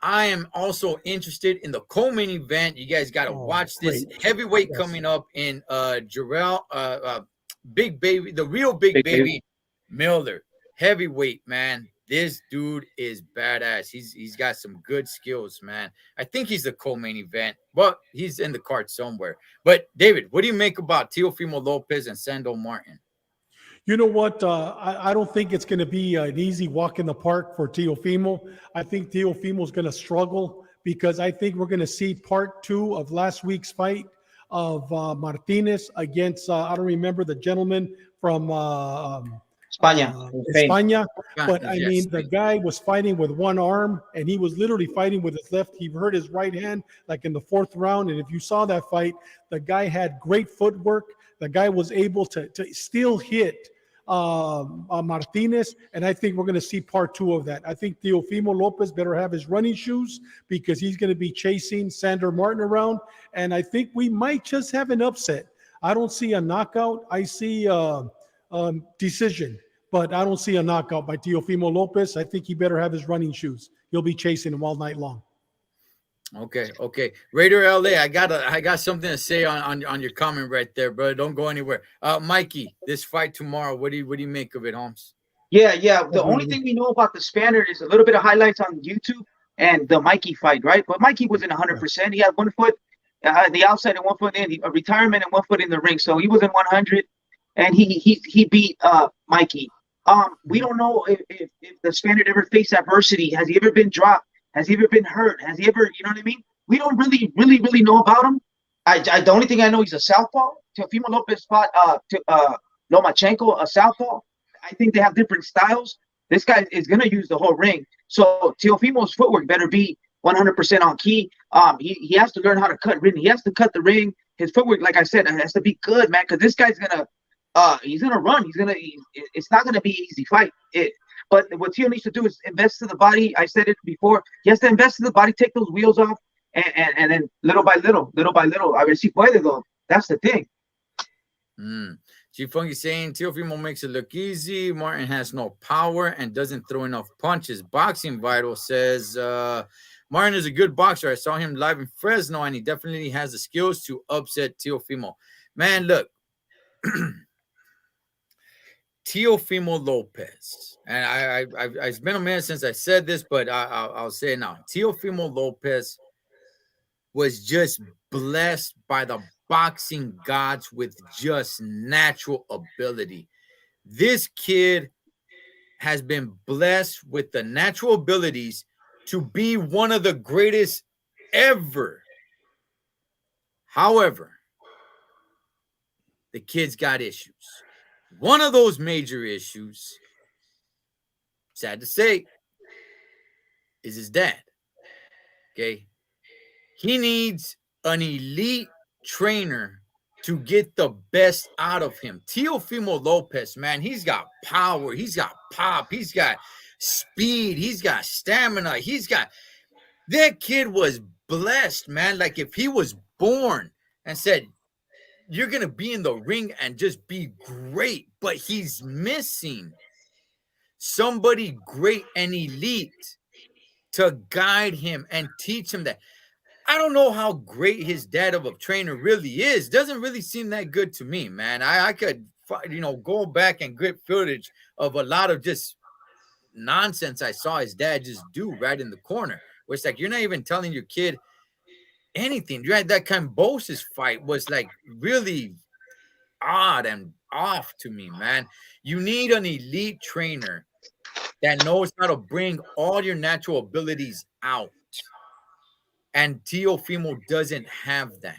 I am also interested in the co-main event. You guys got to watch this. Heavyweight coming up in Jarrell, Big Baby, the real Big Baby Miller. Heavyweight, man. This dude is badass. He's got some good skills, man. I think he's the co-main event, but he's in the card somewhere. But David, what do you make about Teofimo Lopez and Sandor Martin? You know what? I don't think it's going to be an easy walk in the park for Teofimo. I think Teofimo is going to struggle because I think we're going to see part 2 of last week's fight of Martinez against, I don't remember the gentleman from España. But I mean, the guy was fighting with one arm, and he was literally fighting with his left. He hurt his right hand like in the 4th round. And if you saw that fight, the guy had great footwork. The guy was able to still hit Martinez, and I think we're going to see part 2 of that. I think Teofimo Lopez better have his running shoes because he's going to be chasing Sandor Martin around, and I think we might just have an upset. I don't see a knockout. I see decision, but I don't see a knockout by Teofimo Lopez. I think he better have his running shoes. He'll be chasing him all night long. Okay. Raider LA, I got something to say on your comment right there, bro. Don't go anywhere. Mikey, this fight tomorrow, what do you make of it, Holmes? Yeah. The only thing we know about the Spaniard is a little bit of highlights on YouTube and the Mikey fight, right? But Mikey wasn't 100%. He had 1 foot the outside and 1 foot in, a retirement and 1 foot in the ring. So he wasn't 100, and he beat Mikey. We don't know if the Spaniard ever faced adversity. Has he ever been dropped? Has he ever been hurt? Has he ever, you know what I mean? We don't really know about him. The only thing I know, he's a southpaw. Teofimo Lopez fought Lomachenko, a southpaw. I think they have different styles. This guy is gonna use the whole ring. So Teofimo's footwork better be 100% on key. He has to learn how to cut ring. He has to cut the ring. His footwork, like I said, has to be good, man. Because this guy's gonna run. It's not gonna be an easy fight. But what Tio needs to do is invest in the body. I said it before. He has to invest in the body, take those wheels off, and then little by little. A ver si puede, though. That's the thing. G-Funky saying Teofimo makes it look easy. Martin has no power and doesn't throw enough punches. Boxing Vital says Martin is a good boxer. I saw him live in Fresno, and he definitely has the skills to upset Teofimo. Man, look. Teofimo Lopez, and it's been a minute since I said this, but I'll say it now. Teofimo Lopez was just blessed by the boxing gods with just natural ability. This kid has been blessed with the natural abilities to be one of the greatest ever. However, the kid's got issues. One of those major issues, sad to say, is his dad. Okay. He needs an elite trainer to get the best out of him. Teofimo Lopez, man, he's got power. He's got pop. He's got speed. He's got stamina. That kid was blessed, man. Like if he was born and said, you're going to be in the ring and just be great, but he's missing somebody great and elite to guide him and teach him that. I don't know how great his dad of a trainer really is. Doesn't really seem that good to me, man. I could, go back and get footage of a lot of just nonsense I saw his dad just do right in the corner. Where it's like, you're not even telling your kid anything. Right? That Cambosis fight was like really odd and off to me, man. You need an elite trainer that knows how to bring all your natural abilities out. And Teofimo doesn't have that.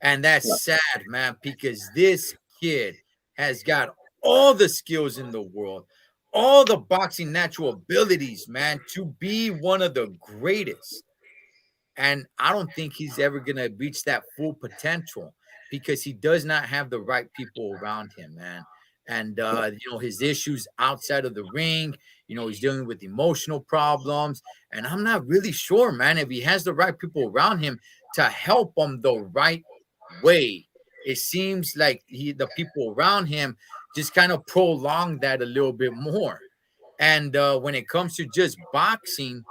And that's sad, man, because this kid has got all the skills in the world, all the boxing natural abilities, man, to be one of the greatest. And I don't think he's ever going to reach that full potential because he does not have the right people around him, man. And, his issues outside of the ring, he's dealing with emotional problems. And I'm not really sure, man, if he has the right people around him to help him the right way. It seems like the people around him just kind of prolong that a little bit more. And when it comes to just boxing,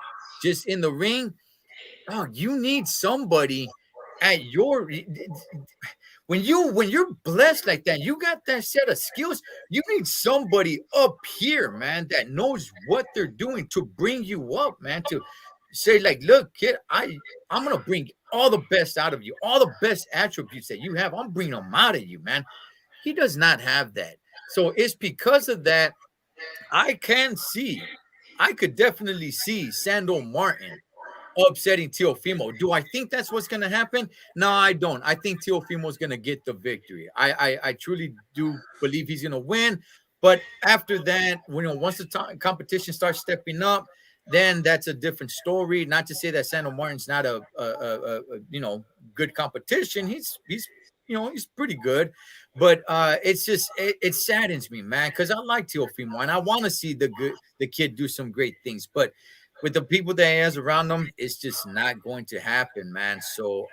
just in the ring, you need somebody at your when you're blessed like that, you got that set of skills. You need somebody up here, man, that knows what they're doing to bring you up, man, to say, like, look, kid, I'm gonna bring all the best out of you, all the best attributes that you have. I'm bringing them out of you, man. He does not have that. So it's because of that. I could definitely see Sandor Martin upsetting Teofimo. Do I think that's what's going to happen? No, I don't. I think Teofimo's going to get the victory. I truly do believe he's going to win. But after that, once the competition starts stepping up, then that's a different story. Not to say that Sandor Martin's not a good competition. He's pretty good. But it saddens me, man, because I like Teofimo and I want to see the kid do some great things. But with the people that he has around him, it's just not going to happen, man. So,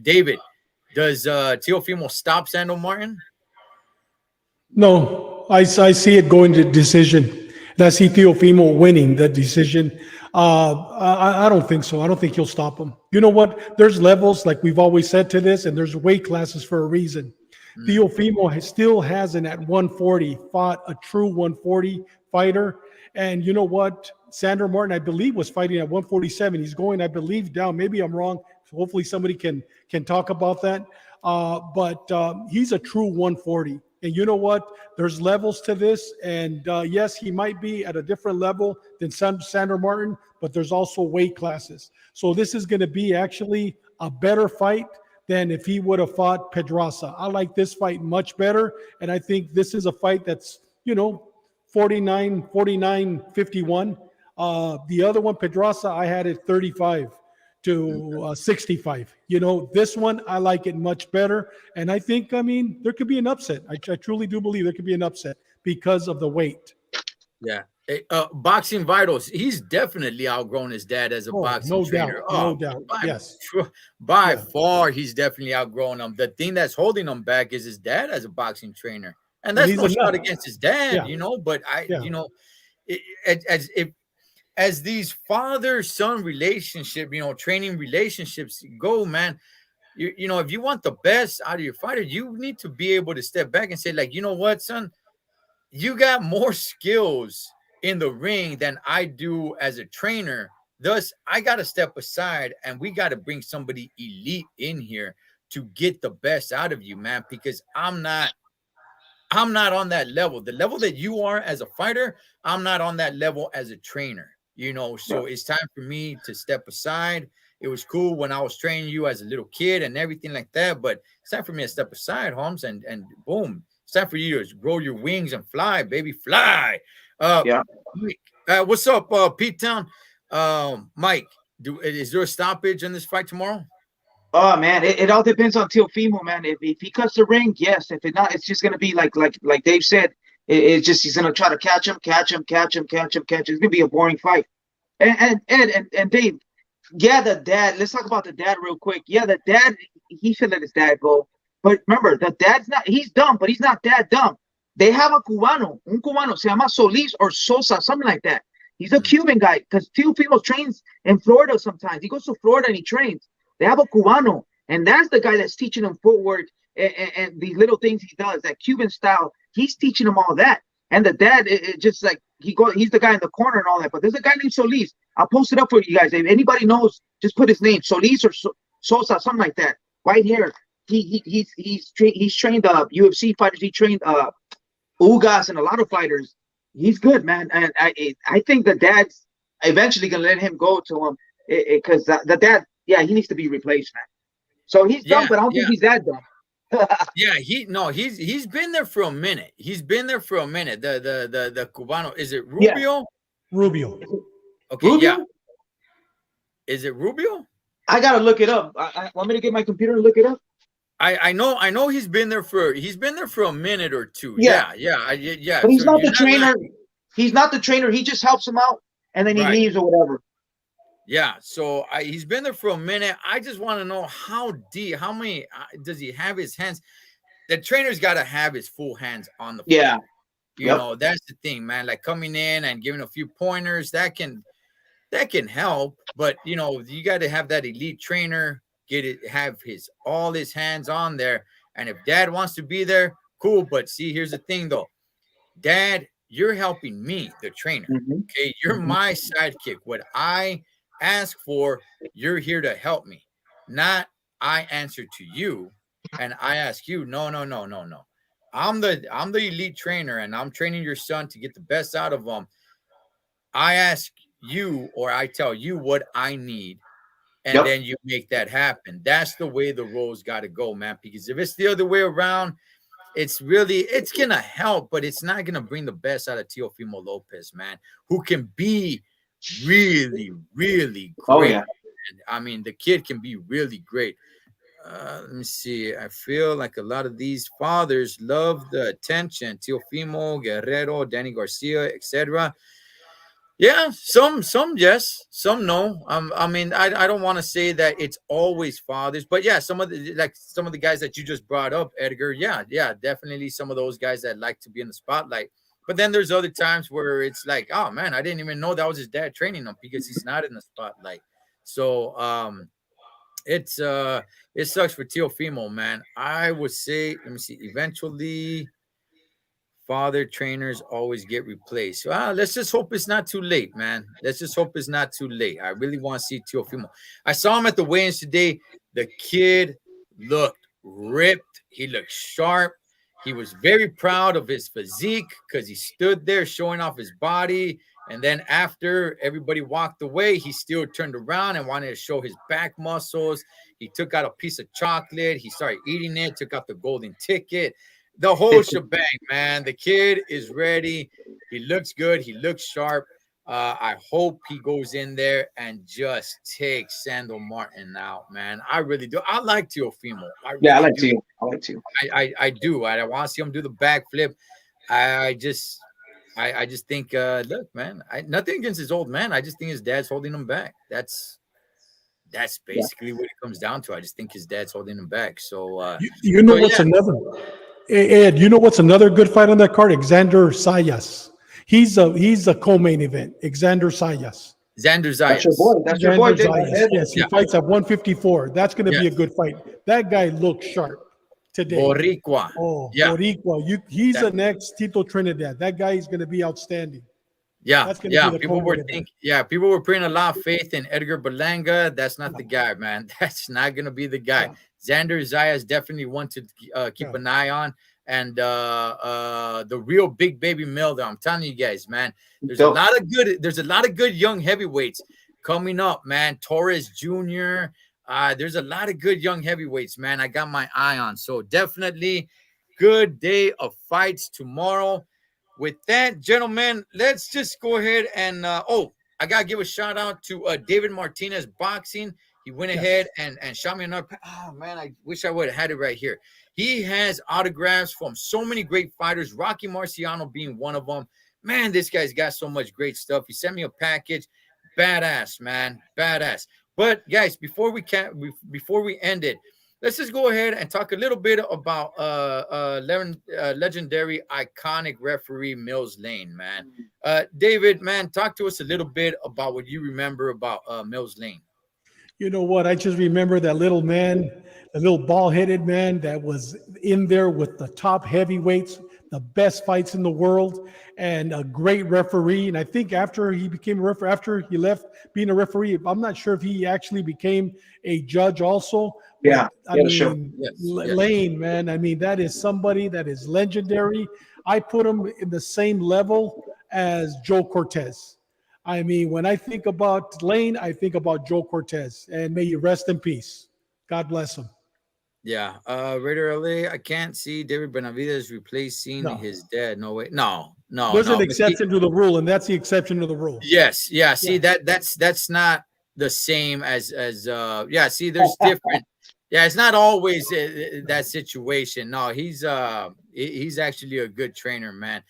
David, does Teofimo stop Sandor Martin? No, I see it going to decision. And I see Teofimo winning the decision. I don't think so. I don't think he'll stop him. You know what? There's levels, like we've always said to this, and there's weight classes for a reason. Teofimo still hasn't at 140 fought a true 140 fighter. And you know what? Sandor Martin, I believe, was fighting at 147. He's going, I believe, down. Maybe I'm wrong. So hopefully somebody can talk about that. But he's a true 140. And you know what? There's levels to this. And yes, he might be at a different level than Sandro Martin, but there's also weight classes. So this is going to be actually a better fight than if he would have fought Pedraza. I like this fight much better. And I think this is a fight that's, 49-51. The other one, Pedraza, I had it 35 to 65. This one, I like it much better. And I think, there could be an upset. I truly do believe there could be an upset because of the weight. Yeah. Boxing Vitals, he's definitely outgrown his dad as a boxing trainer. No doubt. Yes. By far, he's definitely outgrown him. The thing that's holding him back is his dad as a boxing trainer. And that's no shot against his dad, but as these father-son relationship, training relationships go, man, if you want the best out of your fighter, you need to be able to step back and say, like, you know what, son, you got more skills in the ring than I do as a trainer. Thus, I got to step aside and we got to bring somebody elite in here to get the best out of you, man, because I'm not on that level. The level that you are as a fighter, I'm not on that level as a trainer, so it's time for me to step aside. It was cool when I was training you as a little kid and everything like that, but it's time for me to step aside, Holmes, and boom, it's time for you to grow your wings and fly, baby, fly. What's up, Pete Town? Mike, is there a stoppage in this fight tomorrow? Oh man, it all depends on Teofimo, man. If he cuts the ring, yes. If it not, it's just gonna be like Dave said. It's just he's gonna try to catch him. It's gonna be a boring fight. And Dave, yeah, the dad. Let's talk about the dad real quick. Yeah, the dad, he should let his dad go. But remember, the dad's not. He's dumb, but he's not that dumb. They have un cubano, se llama Solis or Sosa, something like that. He's a Cuban guy because Teofimo trains in Florida sometimes. He goes to Florida and he trains. They have a Cubano, and that's the guy that's teaching him footwork and these little things he does, that Cuban style. He's teaching him all that. And the dad, it just like he's the guy in the corner and all that. But there's a guy named Solis. I'll post it up for you guys. If anybody knows, just put his name, Solis or Sosa, something like that. Right here. He's trained UFC fighters. He trained Ugas and a lot of fighters. He's good, man. And I think the dad's eventually gonna let him go to him because the dad. Yeah, he needs to be replaced, man. So he's dumb, but I don't think he's that dumb. He's been there for a minute. The Cubano, is it Rubio? Yeah. Rubio. Okay, Rubio? yeah. Is it Rubio? I gotta look it up. I want me to get my computer and look it up. I know he's been there for a minute or two. Yeah. Yeah. But he's not the trainer. He's not the trainer. He just helps him out, and then he leaves or whatever. Yeah, so he's been there for a minute. I just want to know how many does he have his hands? The trainer's got to have his full hands on the fight. Yeah. You know, that's the thing, man. Like coming in and giving a few pointers, that can help. But you got to have that elite trainer, have all his hands on there. And if dad wants to be there, cool. But see, here's the thing though. Dad, you're helping me, the trainer. Okay, you're my sidekick. What I ask for, you're here to help me, not I answer to you and I ask you. No. I'm the elite trainer and I'm training your son to get the best out of him. I ask you, or I tell you what I need, and then you make that happen. That's the way the roles got to go, man. Because if it's the other way around, it's gonna help, but it's not gonna bring the best out of Teofimo Lopez, man, who can be really, really great. Oh, yeah. I mean, the kid can be really great. Let me see. I feel like a lot of these fathers love the attention. Teofimo, Guerrero, Danny Garcia, etc. Yeah, some yes, some no. I mean, I don't want to say that it's always fathers, but yeah, some of the guys that you just brought up, Edgar. Yeah, definitely some of those guys that like to be in the spotlight. But then there's other times where it's like, oh man, I didn't even know that was his dad training him because he's not in the spotlight. So it sucks for Teofimo, man. I would say, let me see, eventually father trainers always get replaced. Let's just hope it's not too late, man. Let's just hope it's not too late. I really want to see Teofimo. I saw him at the weigh-ins today. The kid looked ripped. He looked sharp. He was very proud of his physique because he stood there showing off his body. And then after everybody walked away, he still turned around and wanted to show his back muscles. He took out a piece of chocolate. He started eating it, took out the golden ticket, the whole shebang, man. The kid is ready. He looks good. He looks sharp. I hope he goes in there and just takes Sandor Martin out, man. I really do. I like Teofimo. Yeah, I like to. I like to. I do. I want to see him do the backflip. I just think, look, man, nothing against his old man. I just think his dad's holding him back. That's basically what it comes down to. I just think his dad's holding him back. So, you know what's another, Ed, you know what's another good fight on that card? Xander Sayas. He's a co-main event. Xander Sayas. Xander Zayas. That's your boy. That's your boy. Yes, he fights at 154. That's going to be a good fight. That guy looks sharp today. Boricua. Oh, yeah. Boricua. He's the next Tito Trinidad. That guy is going to be outstanding. Yeah, people were putting a lot of faith in Edgar Berlanga. That's not the guy, man. That's not going to be the guy. Xander Zayas definitely one to keep an eye on. And the real big baby Milder, I'm telling you guys, man, there's a lot of good young heavyweights coming up, man. Torres Jr. There's a lot of good young heavyweights, man. I got my eye on. So definitely good day of fights tomorrow. With that, gentlemen, let's just go ahead and I gotta give a shout out to David Martinez Boxing. He went ahead and shot me another. Oh man, I wish I would have had it right here. He has autographs from so many great fighters, Rocky Marciano being one of them. Man, this guy's got so much great stuff. He sent me a package. Badass, man. Badass. But guys, before we end it, let's just go ahead and talk a little bit about legendary, iconic referee Mills Lane, man. David, man, talk to us a little bit about what you remember about Mills Lane. You know what? I just remember that little man, the little bald-headed man that was in there with the top heavyweights, the best fights in the world, and a great referee. And I think after he became a referee, after he left being a referee, I'm not sure if he actually became a judge also. Yeah, Lane, man. I mean, that is somebody that is legendary. I put him in the same level as Joe Cortez. I mean, when I think about Lane, I think about Joe Cortez, and may you rest in peace. God bless him. Yeah. Raider LA, I can't see David Benavidez replacing his dad. No way. No. There's an exception to the rule, and that's the exception to the rule. Yes. Yeah. See, that's not the same as see, there's different. Yeah, it's not always that situation. No, he's actually a good trainer, man.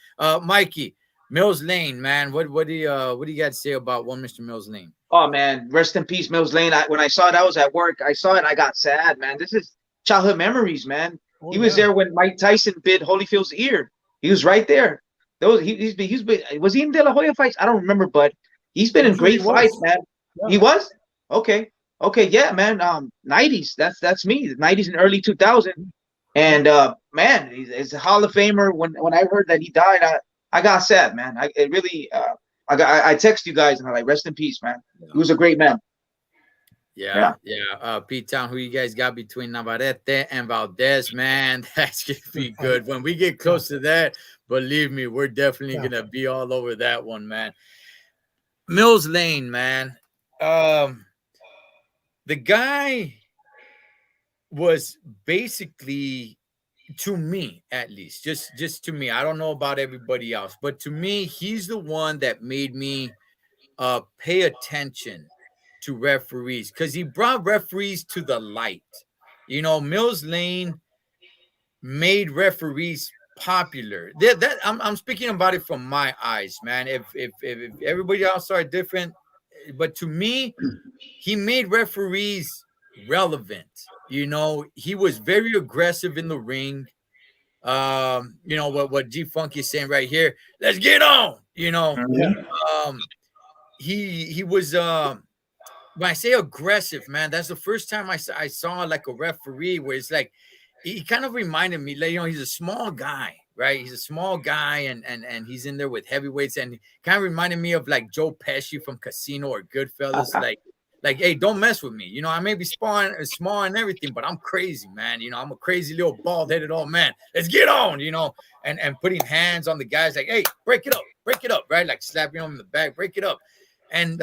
Mikey, Mills Lane, man. What do you got to say about one Mr. Mills Lane? Oh man, rest in peace, Mills Lane. When I saw it, I was at work. I saw it and I got sad, man. This is childhood memories, man. He was there when Mike Tyson bit Holyfield's ear. He was right there. Was he in De La Hoya fights? I don't remember, but he's been in great fights, man. Yeah. He was? Okay, yeah, man. 90s. That's me. 90s and early 2000. And man, he's a Hall of Famer. When I heard that he died, I got sad, man. I text you guys and I'm like, rest in peace, man. He was a great man. Yeah. Pete Town, who you guys got between Navarrete and Valdez, man? That's gonna be good. When we get close to that, believe me, we're definitely gonna be all over that one, man. Mills Lane, man. The guy was basically, to me at least, just to me, I don't know about everybody else, but to me, he's the one that made me pay attention to referees, because he brought referees to the light. You know, Mills Lane made referees popular. I'm speaking about it from my eyes, man. If everybody else are different, but to me, he made referees relevant. You know, he was very aggressive in the ring. You know what G Funky is saying right here. Let's get on. You know, he was. When I say aggressive, man, that's the first time I saw like a referee where it's like he kind of reminded me, like, you know, he's a small guy, right? He's a small guy, and he's in there with heavyweights, and kind of reminded me of like Joe Pesci from Casino or Goodfellas, like like, hey, don't mess with me. You know, I may be small and everything, but I'm crazy, man. You know, I'm a crazy little bald-headed old man. Let's get on, you know, and putting hands on the guys like, hey, break it up, right? Like slapping him in the back, break it up. And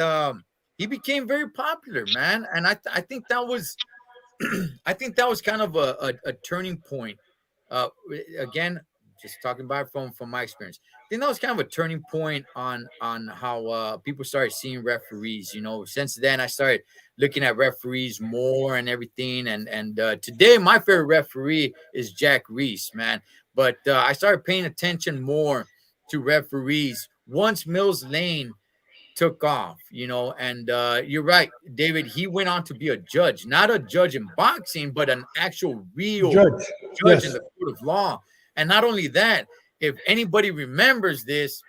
he became very popular, man. And I think that was I think that was kind of a turning point. Again, just talking about it from my experience. I think that was kind of a turning point on how people started seeing referees. You know, since then I started looking at referees more and everything. And today my favorite referee is Jack Reese, man. But I started paying attention more to referees once Mills Lane took off, you know. And you're right, David. He went on to be a judge, not a judge in boxing, but an actual real judge Yes. in the court of law. And not only that, if anybody remembers this,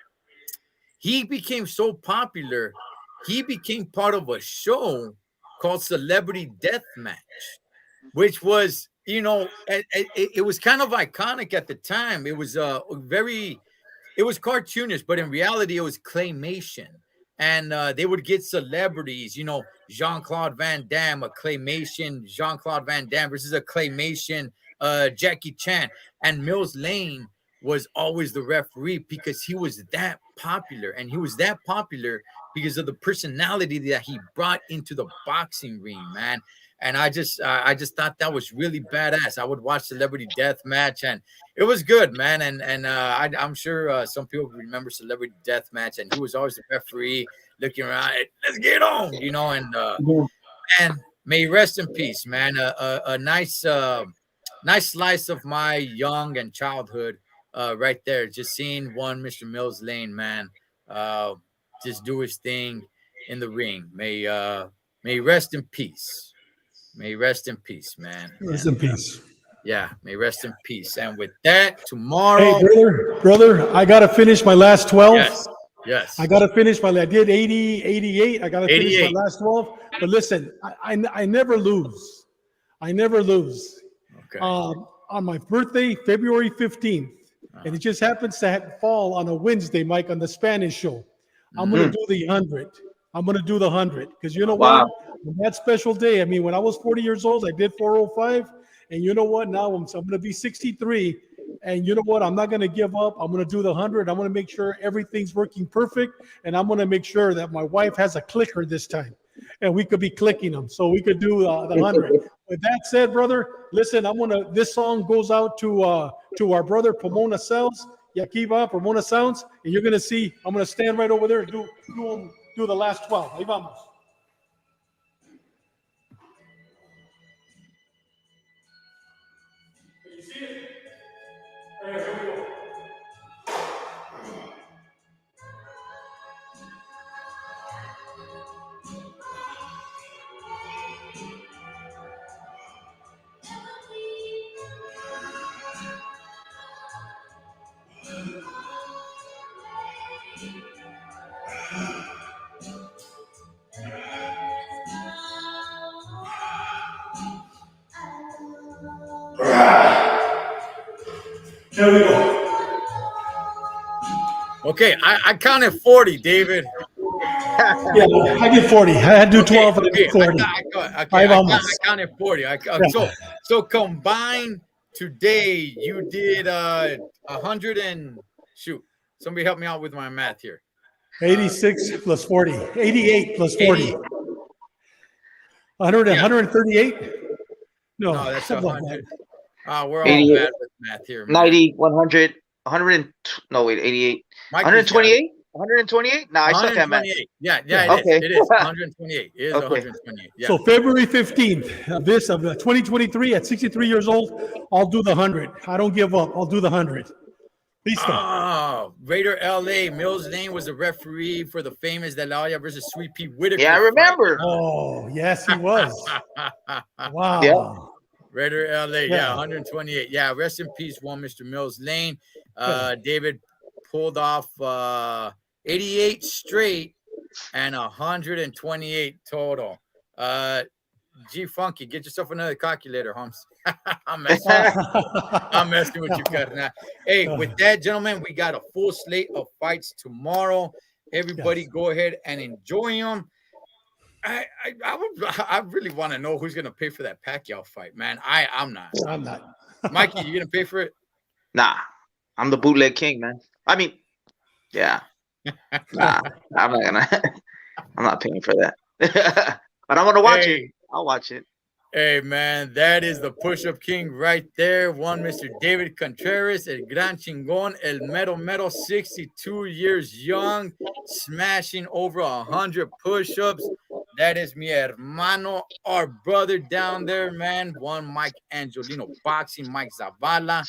he became so popular, he became part of a show called Celebrity Deathmatch, which was, you know, it was kind of iconic at the time. It was it was cartoonish, but in reality, it was claymation. And they would get celebrities, you know, Jean-Claude Van Damme, a claymation Jean-Claude Van Damme versus a claymation Jackie Chan. And Mills Lane was always the referee because he was that popular. And he was that popular because of the personality that he brought into the boxing ring, man. And I just thought that was really badass. I would watch Celebrity Deathmatch, and it was good, man. And I'm sure some people remember Celebrity Deathmatch, and he was always the referee looking around. Hey, let's get on, you know. And may he rest in peace, man. A nice slice of my young and childhood, right there. Just seeing one Mr. Mills Lane, man, just do his thing in the ring. May he rest in peace. May he rest in peace, man. Rest in peace. Yeah, may rest in peace. And with that, tomorrow. Hey, brother, I got to finish my last 12. Yes. I got to finish I did 80, 88. I got to finish my last 12. But listen, I never lose. I never lose. Okay. On my birthday, February 15th, and it just happens to fall on a Wednesday, Mike, on the Spanish show. I'm going to do the 100. I'm going to do the 100 because you know what? On that special day, I mean, when I was 40 years old, I did 405. And you know what? Now I'm going to be 63. And you know what? I'm not going to give up. I'm going to do the 100. I'm going to make sure everything's working perfect. And I'm going to make sure that my wife has a clicker this time. And we could be clicking them. So we could do the 100. With that said, brother, listen, this song goes out to our brother Pomona Sounds. Yakiva, Pomona Sounds. And you're going to see, I'm going to stand right over there and do the last 12. Ahí vamos. Can you see it? All right, here we go. There we go. Okay, I counted 40, David. Yeah, I did 40. I had to do 12 and okay. 40. I counted 40. So combined today, you did 100 and shoot. Somebody help me out with my math here. 86 plus 40. 88 plus 40. 80. 138? No, that's 100. We're all 88. bad with math here. Man. 90, 100, 100. No, wait, 88. 128? 128? No, I suck at math. Yeah, Okay. It is 128. It is 128. Yeah. So February 15th of 2023 at 63 years old, I'll do the 100. I don't give up. I'll do the 100. Listo. Oh, Raider LA. Mills Lane was a referee for the famous De La Hoya versus Sweet Pea Whitaker. Yeah, I remember. Oh, yes, he was. Wow. Yeah. Raider LA. Yeah, 128. Yeah, rest in peace, one Mr. Mills Lane. David pulled off 88 straight and 128 total. G Funky, get yourself another calculator, Holmes. I'm messing with you, carnal. Hey, with that, gentlemen, we got a full slate of fights tomorrow. Everybody go ahead and enjoy them. I really want to know who's gonna pay for that Pacquiao fight, man. I'm not. I'm not. Mikey, you gonna pay for it? Nah, I'm the bootleg king, man. I mean, yeah. Nah, I'm not gonna. I'm not paying for that. But I want to watch it. I'll watch it. Hey, man, that is the push-up king right there. One Mr. David Contreras, el gran chingón, el mero mero, 62 years young, smashing over 100 push-ups. That is mi hermano, our brother down there, man. One Mike Angelino boxing, Mike Zavala.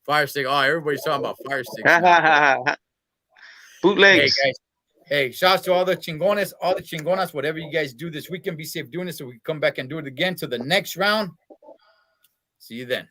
Fire stick. Oh, everybody's talking about fire sticks now. Bootlegs. Hey, guys. Hey, shouts to all the chingones, all the chingonas, whatever you guys do this weekend, be safe doing it so we can come back and do it again to the next round. See you then.